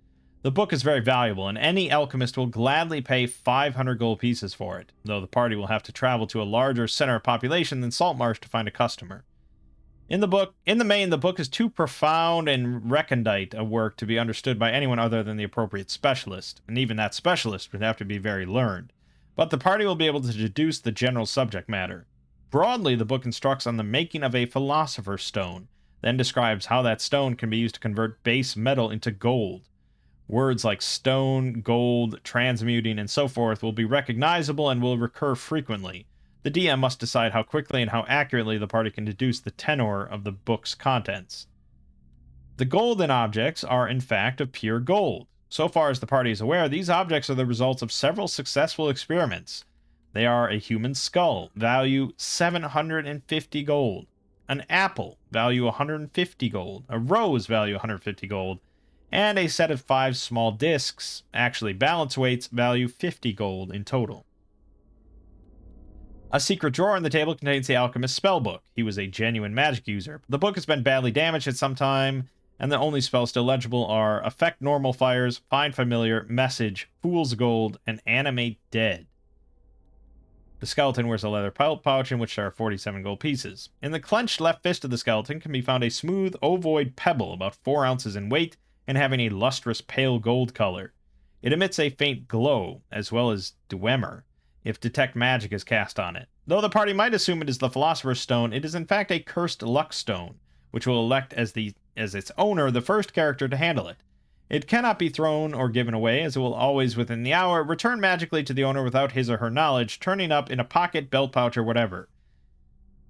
The book is very valuable, and any alchemist will gladly pay 500 gold pieces for it, though the party will have to travel to a larger center of population than Saltmarsh to find a customer. In the main, the book is too profound and recondite a work to be understood by anyone other than the appropriate specialist, and even that specialist would have to be very learned. But the party will be able to deduce the general subject matter. Broadly, the book instructs on the making of a philosopher's stone, then describes how that stone can be used to convert base metal into gold. Words like stone, gold, transmuting, and so forth will be recognizable and will recur frequently. The DM must decide how quickly and how accurately the party can deduce the tenor of the book's contents. The golden objects are, in fact, of pure gold. So far as the party is aware, these objects are the results of several successful experiments. They are a human skull, value 750 gold, an apple, value 150 gold, a rose, value 150 gold, and a set of 5 small discs, actually balance weights, value 50 gold in total. A secret drawer on the table contains the alchemist's spellbook. He was a genuine magic user. The book has been badly damaged at some time, and the only spells still legible are Affect Normal Fires, Find Familiar, Message, Fool's Gold, and Animate Dead. The skeleton wears a leather belt pouch in which there are 47 gold pieces. In the clenched left fist of the skeleton can be found a smooth, ovoid pebble about 4 ounces in weight and having a lustrous pale gold color. It emits a faint glow, as well as dwemer, if detect magic is cast on it. Though the party might assume it is the Philosopher's Stone, it is in fact a cursed luck stone, which will elect as its owner the first character to handle it. It cannot be thrown or given away, as it will always, within the hour, return magically to the owner without his or her knowledge, turning up in a pocket, belt pouch, or whatever.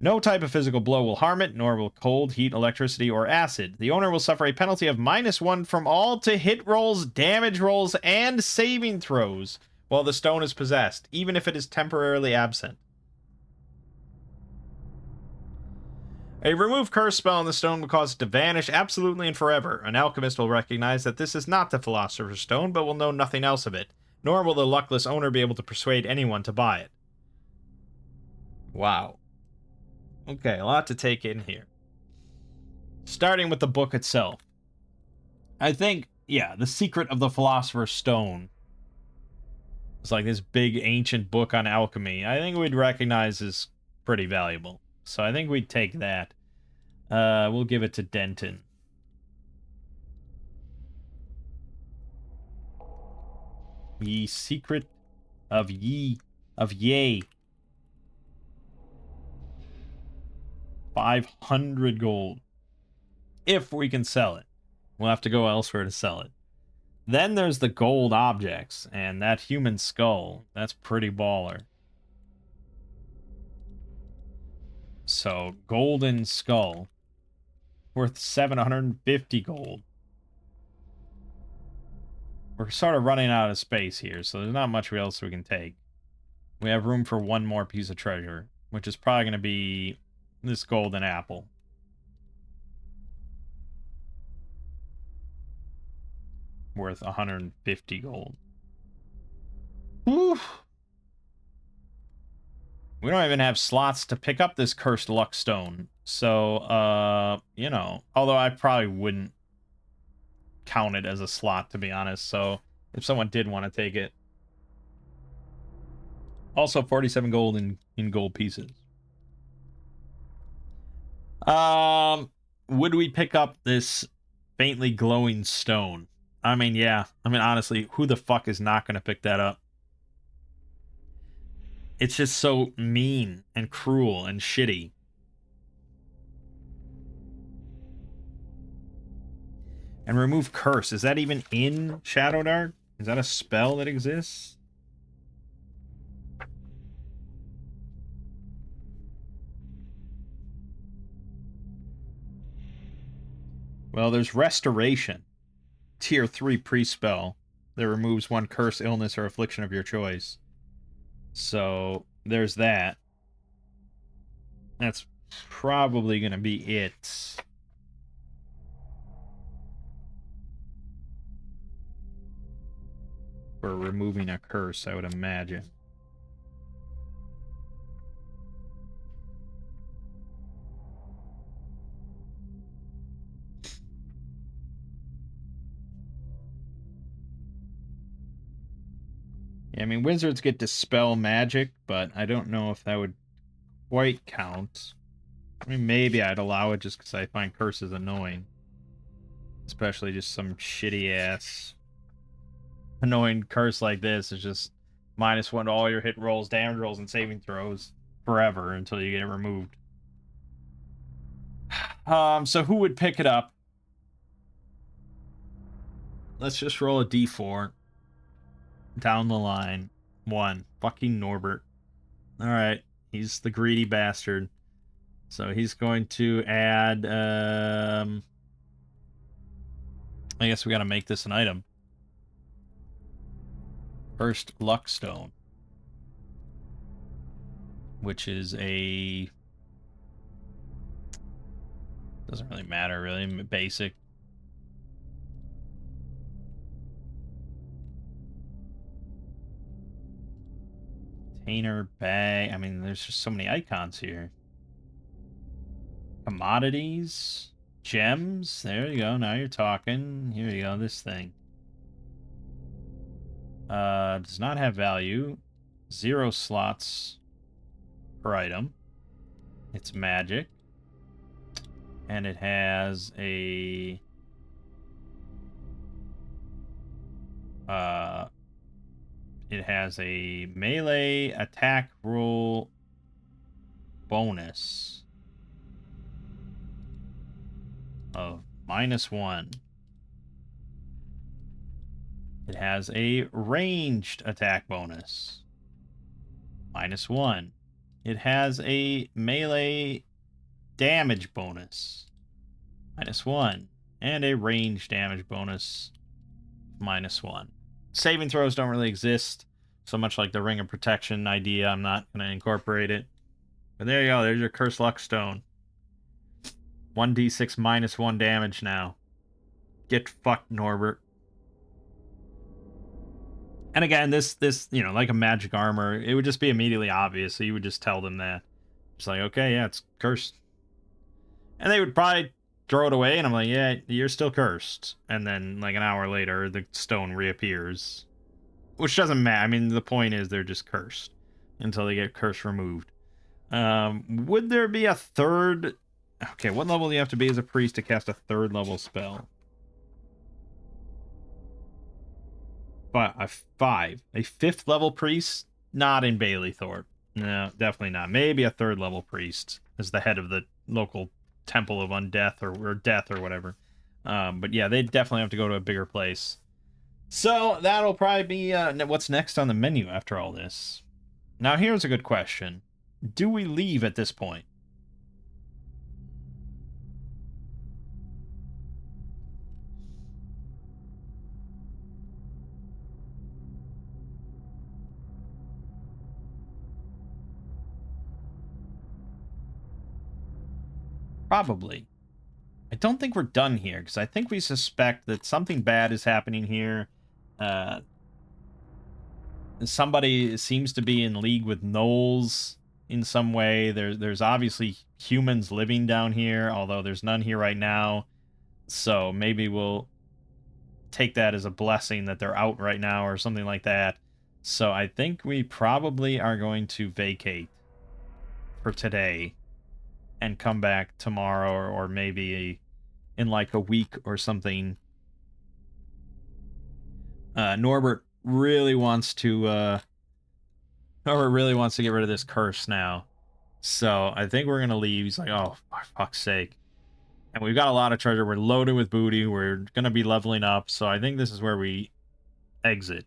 No type of physical blow will harm it, nor will cold, heat, electricity, or acid. The owner will suffer a penalty of -1 from all to hit rolls, damage rolls, and saving throws while the stone is possessed, even if it is temporarily absent. A remove curse spell on the stone will cause it to vanish absolutely and forever. An alchemist will recognize that this is not the Philosopher's Stone, but will know nothing else of it, nor will the luckless owner be able to persuade anyone to buy it. Wow. Okay, a lot to take in here. Starting with the book itself. I think, yeah, The Secret of the Philosopher's Stone. It's like this big ancient book on alchemy. I think we'd recognize as pretty valuable. So I think we'd take that. We'll give it to Denton. Ye Secret of Yay. 500 gold. If we can sell it. We'll have to go elsewhere to sell it. Then there's the gold objects, and that human skull. That's pretty baller. So, golden skull. Worth 750 gold. We're sort of running out of space here, so there's not much else we can take. We have room for one more piece of treasure, which is probably going to be this golden apple. Worth 150 gold. Oof. We don't even have slots to pick up this cursed luck stone. So, you know, although I probably wouldn't count it as a slot, to be honest. So, if someone did want to take it. Also, 47 gold in gold pieces. Would we pick up this faintly glowing stone? I mean, yeah. I mean, honestly, who the fuck is not going to pick that up? It's just so mean and cruel and shitty. And remove curse. Is that even in Shadowdark? Is that a spell that exists? Well, there's restoration. Tier 3 pre-spell that removes one curse, illness, or affliction of your choice. So, there's that. That's probably going to be it. For removing a curse, I would imagine. Yeah, I mean, wizards get dispel magic, but I don't know if that would quite count. I mean, maybe I'd allow it just because I find curses annoying. Especially just some shitty-ass annoying curse like this is just -1 to all your hit rolls, damage rolls, and saving throws forever until you get it removed. So who would pick it up? Let's just roll a d4. Down the line. 1. Fucking Norbert. Alright. He's the greedy bastard. So he's going to add, I guess we gotta make this an item. First luck stone. Which is a... Doesn't really matter, really. Basic. Container, bag. I mean, there's just so many icons here. Commodities. Gems. There you go. Now you're talking. Here you go. This thing. Does not have value. 0 slots per item. It's magic. And it has a... it has a melee attack roll bonus of -1. It has a ranged attack bonus. -1. It has a melee damage bonus. -1. And a range damage bonus. -1. Saving throws don't really exist. So much like the Ring of Protection idea, I'm not going to incorporate it. But there you go. There's your Cursed Luck Stone. 1d6 -1 damage now. Get fucked, Norbert. And again, this, you know, like a magic armor, it would just be immediately obvious. So you would just tell them that. Just like, okay, yeah, it's cursed. And they would probably throw it away, and I'm like, yeah, you're still cursed. And then, like, an hour later, the stone reappears. Which doesn't matter. I mean, the point is they're just cursed until they get curse removed. Would there be a third... Okay, what level do you have to be as a priest to cast a 3rd level spell? A 5. A 5th level priest? Not in Baileythorpe. No, definitely not. Maybe a 3rd level priest as the head of the local temple of undeath or death or whatever. But yeah, they definitely have to go to a bigger place. So that'll probably be what's next on the menu after all this. Now here's a good question. Do we leave at this point? Probably. I don't think we're done here, because I think we suspect that something bad is happening here. Somebody seems to be in league with gnolls in some way. There's obviously humans living down here, although there's none here right now. So maybe we'll take that as a blessing that they're out right now or something like that. So I think we probably are going to vacate for today and come back tomorrow or maybe in like a week or something. Norbert really wants to get rid of this curse now. So I think we're gonna leave. He's like, oh, for fuck's sake. And we've got a lot of treasure. We're loaded with booty. We're gonna be leveling up. So I think this is where we exit.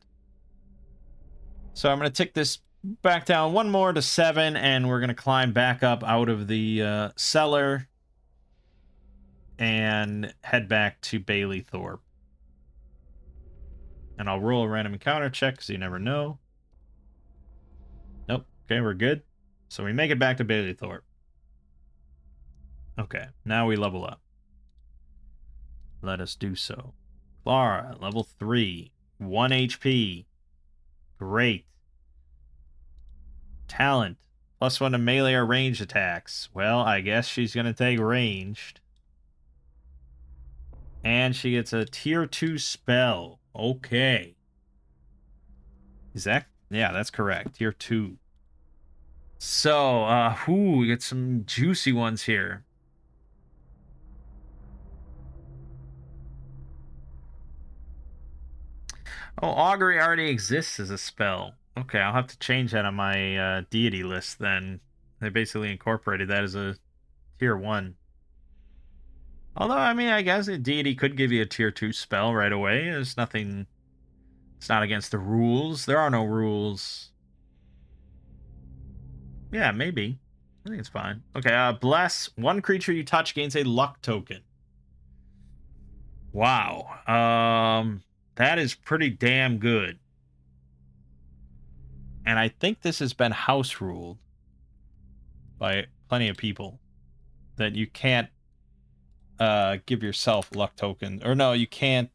So I'm gonna tick this back down one more to 7, and we're gonna climb back up out of the cellar and head back to Bailey Thorpe. And I'll roll a random encounter check because you never know. Nope. Okay, we're good. So we make it back to Bailey Thorpe. Okay, now we level up. Let us do so. Clara, level 3. 1 HP. Great. Talent. +1 to melee or ranged attacks. Well, I guess she's going to take ranged. And she gets a tier 2 spell. Okay. Is that... Yeah, that's correct. Tier 2. So, we get some juicy ones here. Oh, Augury already exists as a spell. Okay, I'll have to change that on my deity list then. They basically incorporated that as a tier 1. Although, I mean, I guess a deity could give you a tier 2 spell right away. There's nothing... It's not against the rules. There are no rules. Yeah, maybe. I think it's fine. Okay, Bless. 1 creature you touch gains a luck token. Wow. That is pretty damn good. And I think this has been house ruled by plenty of people. That you can't give yourself luck token. Or no, you can't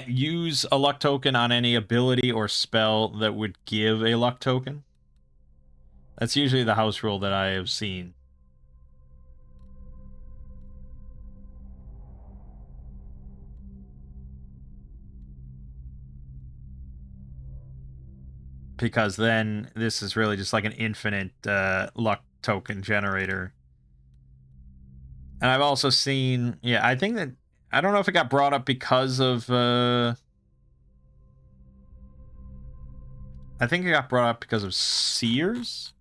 use a luck token on any ability or spell that would give a luck token. That's usually the house rule that I have seen. Because then this is really just like an infinite luck token generator. And I've also seen, yeah, I think that, I don't know if it got brought up because of, I think it got brought up because of Seers.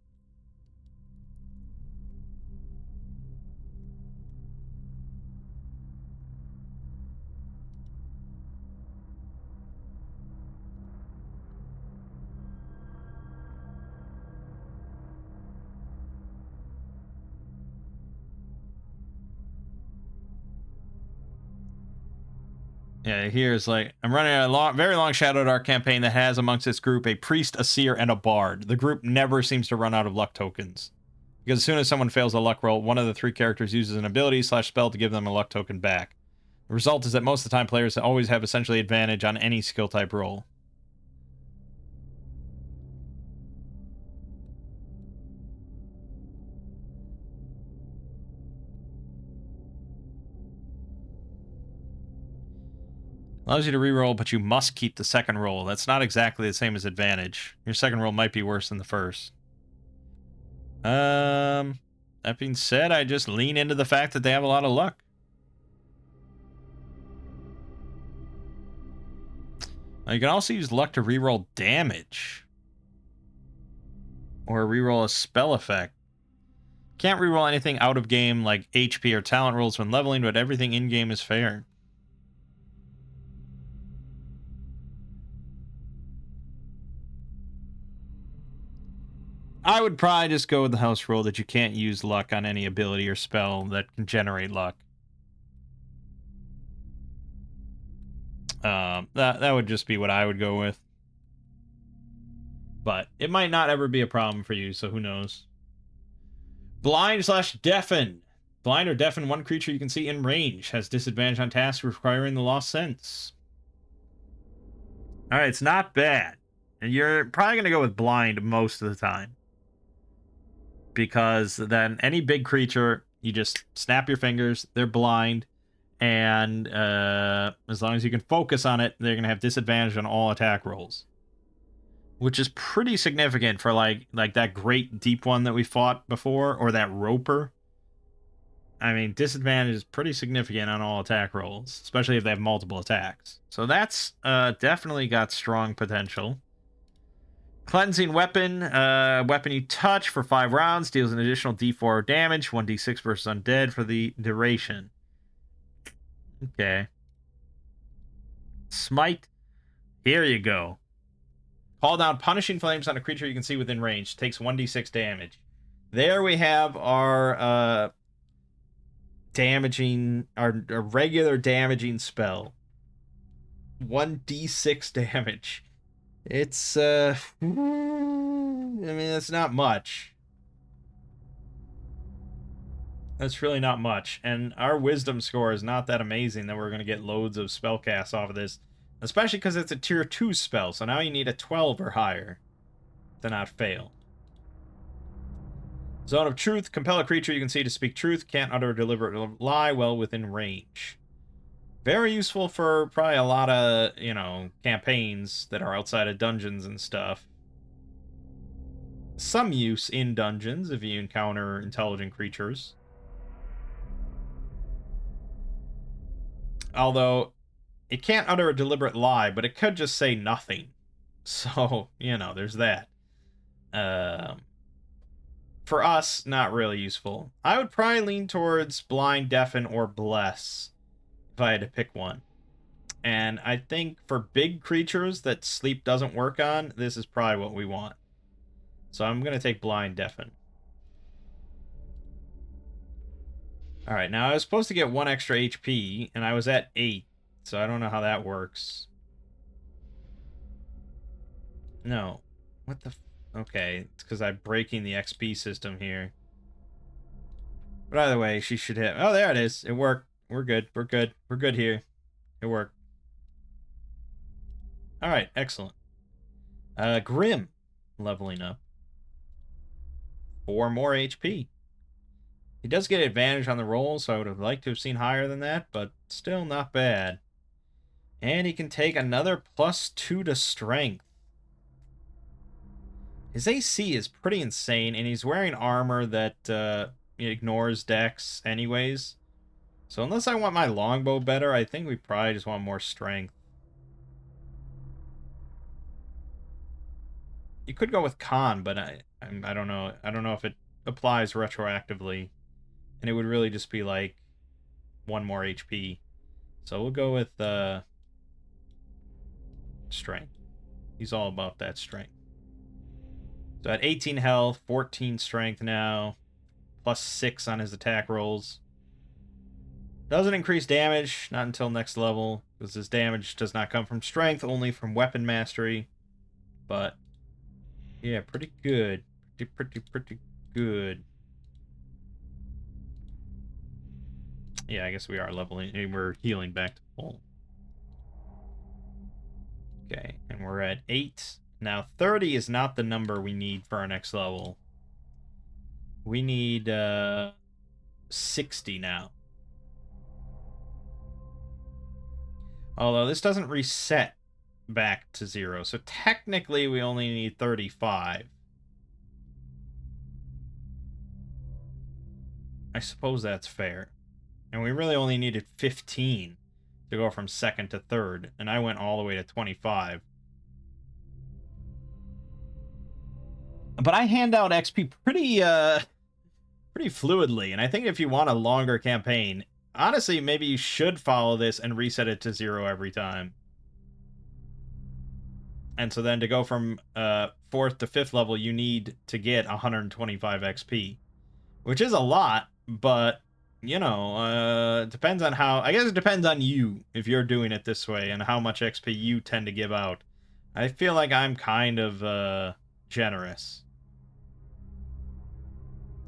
Yeah, here's like, I'm running a very long Shadowdark campaign that has amongst its group a priest, a seer, and a bard. The group never seems to run out of luck tokens. Because as soon as someone fails a luck roll, one of the 3 characters uses an ability/spell to give them a luck token back. The result is that most of the time players always have essentially advantage on any skill type roll. Allows you to reroll, but you must keep the second roll. That's not exactly the same as advantage. Your second roll might be worse than the first. That being said, I just lean into the fact that they have a lot of luck. Now, you can also use luck to reroll damage. Or reroll a spell effect. Can't reroll anything out of game like HP or talent rolls when leveling, but everything in game is fair. I would probably just go with the house rule that you can't use luck on any ability or spell that can generate luck. That would just be what I would go with. But it might not ever be a problem for you, so who knows. Blind/deafen. Blind or deafen one creature you can see in range. Has disadvantage on tasks requiring the lost sense. Alright, it's not bad. And you're probably going to go with blind most of the time. Because then any big creature, you just snap your fingers, they're blind, and as long as you can focus on it, they're going to have disadvantage on all attack rolls. Which is pretty significant for like that great deep one that we fought before, or that roper. I mean, disadvantage is pretty significant on all attack rolls, especially if they have multiple attacks. So that's definitely got strong potential. Cleansing weapon. Weapon you touch for 5 rounds deals an additional d4 damage, 1d6 versus undead for the duration. Okay. Smite. Here you go. Call down punishing flames on a creature you can see within range. Takes 1d6 damage. There we have our damaging, our regular damaging spell. 1d6 damage. It's I mean, that's not much. That's really not much. And our wisdom score is not that amazing that we're going to get loads of spell casts off of this. Especially because it's a tier 2 spell, so now you need a 12 or higher to not fail. Zone of Truth. Compel a creature you can see to speak truth. Can't utter a deliberate lie while within range. Very useful for probably a lot of, you know, campaigns that are outside of dungeons and stuff. Some use in dungeons if you encounter intelligent creatures. Although, it can't utter a deliberate lie, but it could just say nothing. So, you know, there's that. For us, not really useful. I would probably lean towards Blind, Deafen, or Bless if I had to pick one. And I think for big creatures that sleep doesn't work on, this is probably what we want. So I'm going to take Blind, Deafen. Alright, now I was supposed to get 1 extra HP, and I was at 8. So I don't know how that works. No. What the... Okay, it's because I'm breaking the XP system here. But either way, she should hit... Oh, there it is. It worked. We're good. We're good. We're good here. It worked. Alright, excellent. Grim. Leveling up. 4 more HP. He does get advantage on the roll, so I would have liked to have seen higher than that, but still not bad. And he can take another +2 to strength. His AC is pretty insane, and he's wearing armor that ignores dex anyways. So unless I want my longbow better, I think we probably just want more strength. You could go with con, but I don't know. I don't know if it applies retroactively. And it would really just be like 1 more HP. So we'll go with strength. He's all about that strength. So at 18 health, 14 strength now, +6 on his attack rolls. Doesn't increase damage, not until next level, because his damage does not come from strength, only from weapon mastery. But, yeah, pretty good. Pretty good. Yeah, I guess we are leveling, we're healing back to full. Okay, and we're at 8. Now, 30 is not the number we need for our next level. We need 60 now. Although this doesn't reset back to 0, so technically we only need 35. I suppose that's fair. And we really only needed 15 to go from 2nd to 3rd, and I went all the way to 25. But I hand out XP pretty fluidly, and I think if you want a longer campaign, honestly, maybe you should follow this and reset it to 0 every time. And so then to go from 4th to 5th level, you need to get 125 XP, which is a lot, but you know, depends on how. I guess it depends on you if you're doing it this way and how much XP you tend to give out. I feel like I'm kind of generous.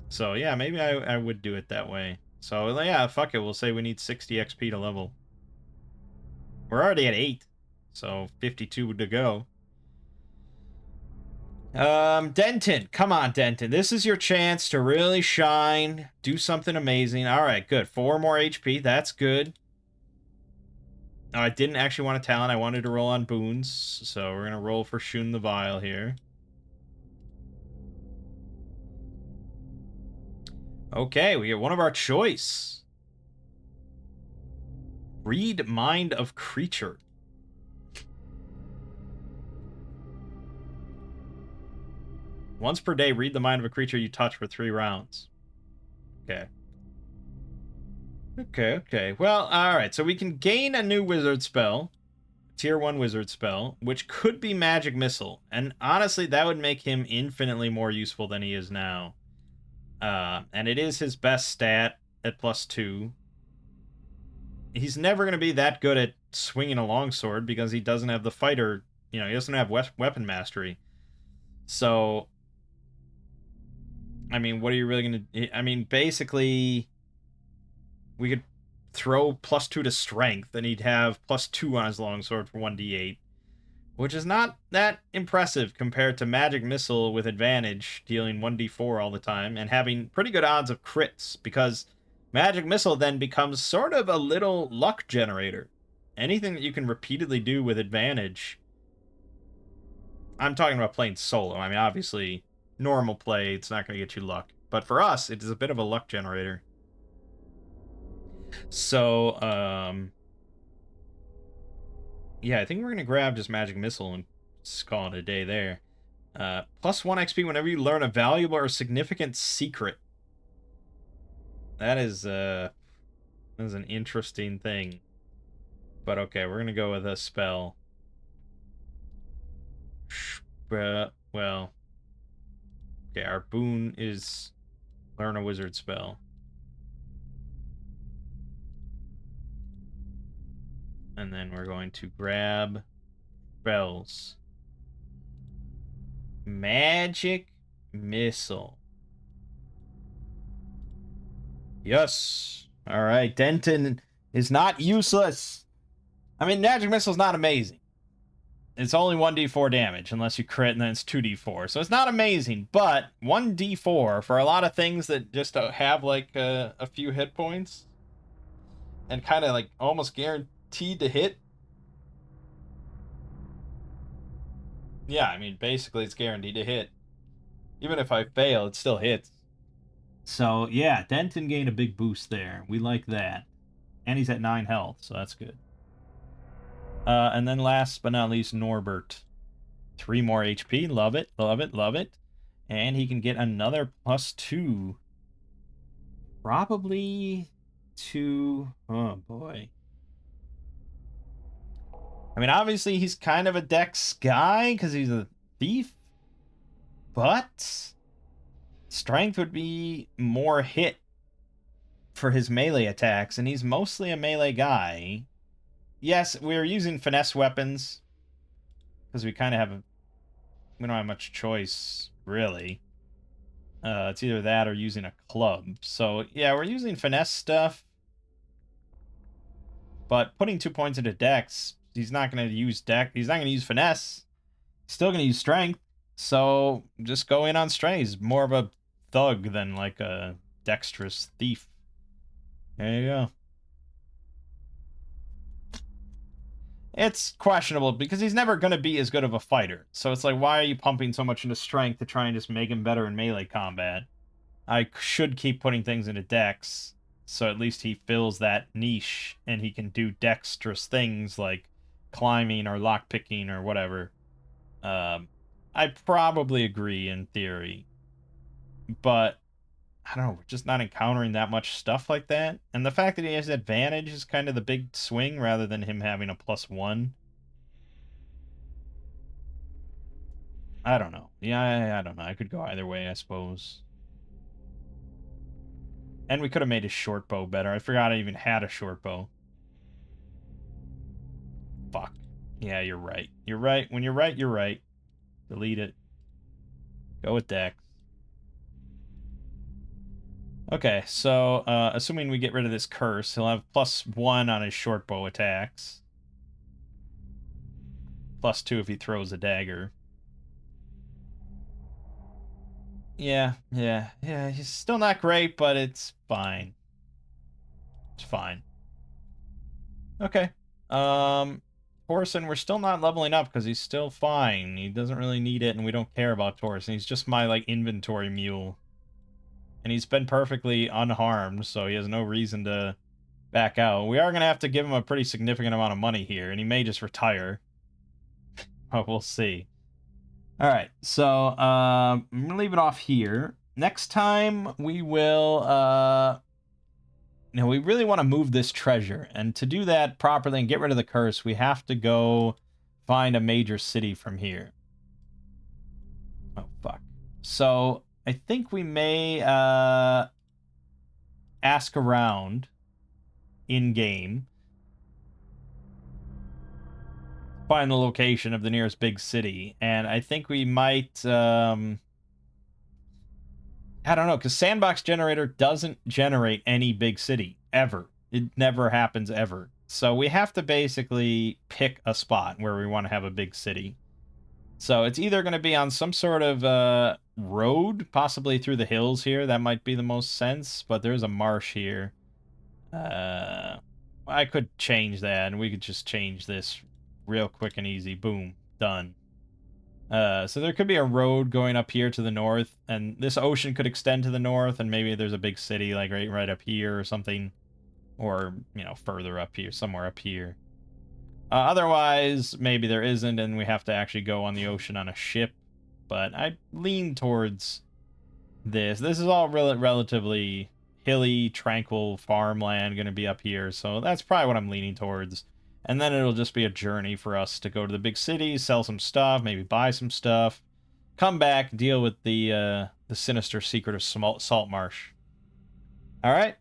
So yeah, maybe I would do it that way. So yeah, fuck it. We'll say we need 60 XP to level. We're already at 8, so 52 to go. Denton. Come on, Denton. This is your chance to really shine. Do something amazing. All right, good. 4 more HP. That's good. Oh, I didn't actually want a talent. I wanted to roll on boons. So we're going to roll for Shun the Vile here. Okay, we get one of our choice. Read Mind of Creature. Once per day, read the mind of a creature you touch for 3 rounds. Okay. Okay. Well, alright. So we can gain a new wizard spell. Tier 1 wizard spell, which could be Magic Missile. And honestly, that would make him infinitely more useful than he is now. And it is his best stat at +2. He's never going to be that good at swinging a longsword because he doesn't have the fighter, he doesn't have weapon mastery. So, I mean, what are you really going to... I mean, basically, we could throw +2 to strength, and he'd have +2 on his longsword for 1d8, which is not that impressive compared to Magic Missile with advantage, dealing 1d4 all the time, and having pretty good odds of crits, because Magic Missile then becomes sort of a little luck generator. Anything that you can repeatedly do with advantage... I'm talking about playing solo. I mean, obviously, normal play, it's not going to get you luck. But for us, it is a bit of a luck generator. So, yeah, I think we're going to grab just Magic Missile and just call it a day there. +1 XP whenever you learn a valuable or significant secret. That is an interesting thing. But okay, we're going to go with a spell. Well, okay, our boon is learn a wizard spell. And then we're going to grab spells. Magic Missile. Yes. All right, Denton is not useless. I mean, Magic Missile's not amazing. It's only 1d4 damage, unless you crit, and then it's 2d4. So it's not amazing, but 1d4 for a lot of things that just have, like, a few hit points, and kind of, like, almost guaranteed to hit. Yeah, I mean, basically it's guaranteed to hit. Even if I fail, it still hits. So, yeah, Denton gained a big boost there. We like that. And he's at 9 health, so that's good. And then last but not least, Norbert. 3 more HP. Love it, love it, love it. And he can get another +2. Probably to... Oh, boy. I mean, obviously, he's kind of a dex guy because he's a thief. But strength would be more hit for his melee attacks, and he's mostly a melee guy. Yes, we're using finesse weapons because we kind of have we don't have much choice, really. It's either that or using a club. So, yeah, we're using finesse stuff. But putting 2 points into dex, he's not going to use dex. He's not going to use finesse. He's still going to use strength. So, just go in on strength. He's more of a thug than, like, a dexterous thief. There you go. It's questionable because he's never going to be as good of a fighter. So it's like, why are you pumping so much into strength to try and just make him better in melee combat? I should keep putting things into dex, so at least he fills that niche and he can do dexterous things like climbing or lockpicking or whatever. I probably agree in theory, but I don't know, we're just not encountering that much stuff like that. And the fact that he has advantage is kind of the big swing rather than him having a +1. I don't know. Yeah, I don't know. I could go either way, I suppose. And we could have made his short bow better. I forgot I even had a short bow. Fuck. Yeah, you're right. You're right. When you're right, you're right. Delete it. Go with Dex. Okay, so assuming we get rid of this curse, he'll have +1 on his short bow attacks. +2 if he throws a dagger. Yeah. He's still not great, but it's fine. It's fine. Okay. Torsen, we're still not leveling up because he's still fine. He doesn't really need it, and we don't care about Torsen. He's just my, like, inventory mule. And he's been perfectly unharmed, so he has no reason to back out. We are going to have to give him a pretty significant amount of money here, and he may just retire. But we'll see. Alright, so, I'm going to leave it off here. Next time, we will, we really want to move this treasure, and to do that properly and get rid of the curse, we have to go find a major city from here. Oh, fuck. So, I think we may, ask around in-game, find the location of the nearest big city, and I think we might, I don't know, because Sandbox Generator doesn't generate any big city, ever. It never happens, ever. So we have to basically pick a spot where we want to have a big city. So it's either going to be on some sort of road, possibly through the hills here. That might be the most sense, but there's a marsh here. I could change that, and we could just change this real quick and easy. Boom. Done. So there could be a road going up here to the north, and this ocean could extend to the north, and maybe there's a big city like right up here or something, or further up here, somewhere up here. Otherwise, maybe there isn't, and we have to actually go on the ocean on a ship. But I lean towards this. This is all relatively hilly, tranquil farmland going to be up here, so that's probably what I'm leaning towards. And then it'll just be a journey for us to go to the big cities, sell some stuff, maybe buy some stuff, come back, deal with the sinister secret of Salt Marsh. All right.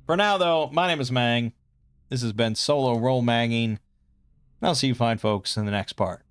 For now, though, my name is Mang. This has been Solo Roll Manging. I'll see you fine folks in the next part.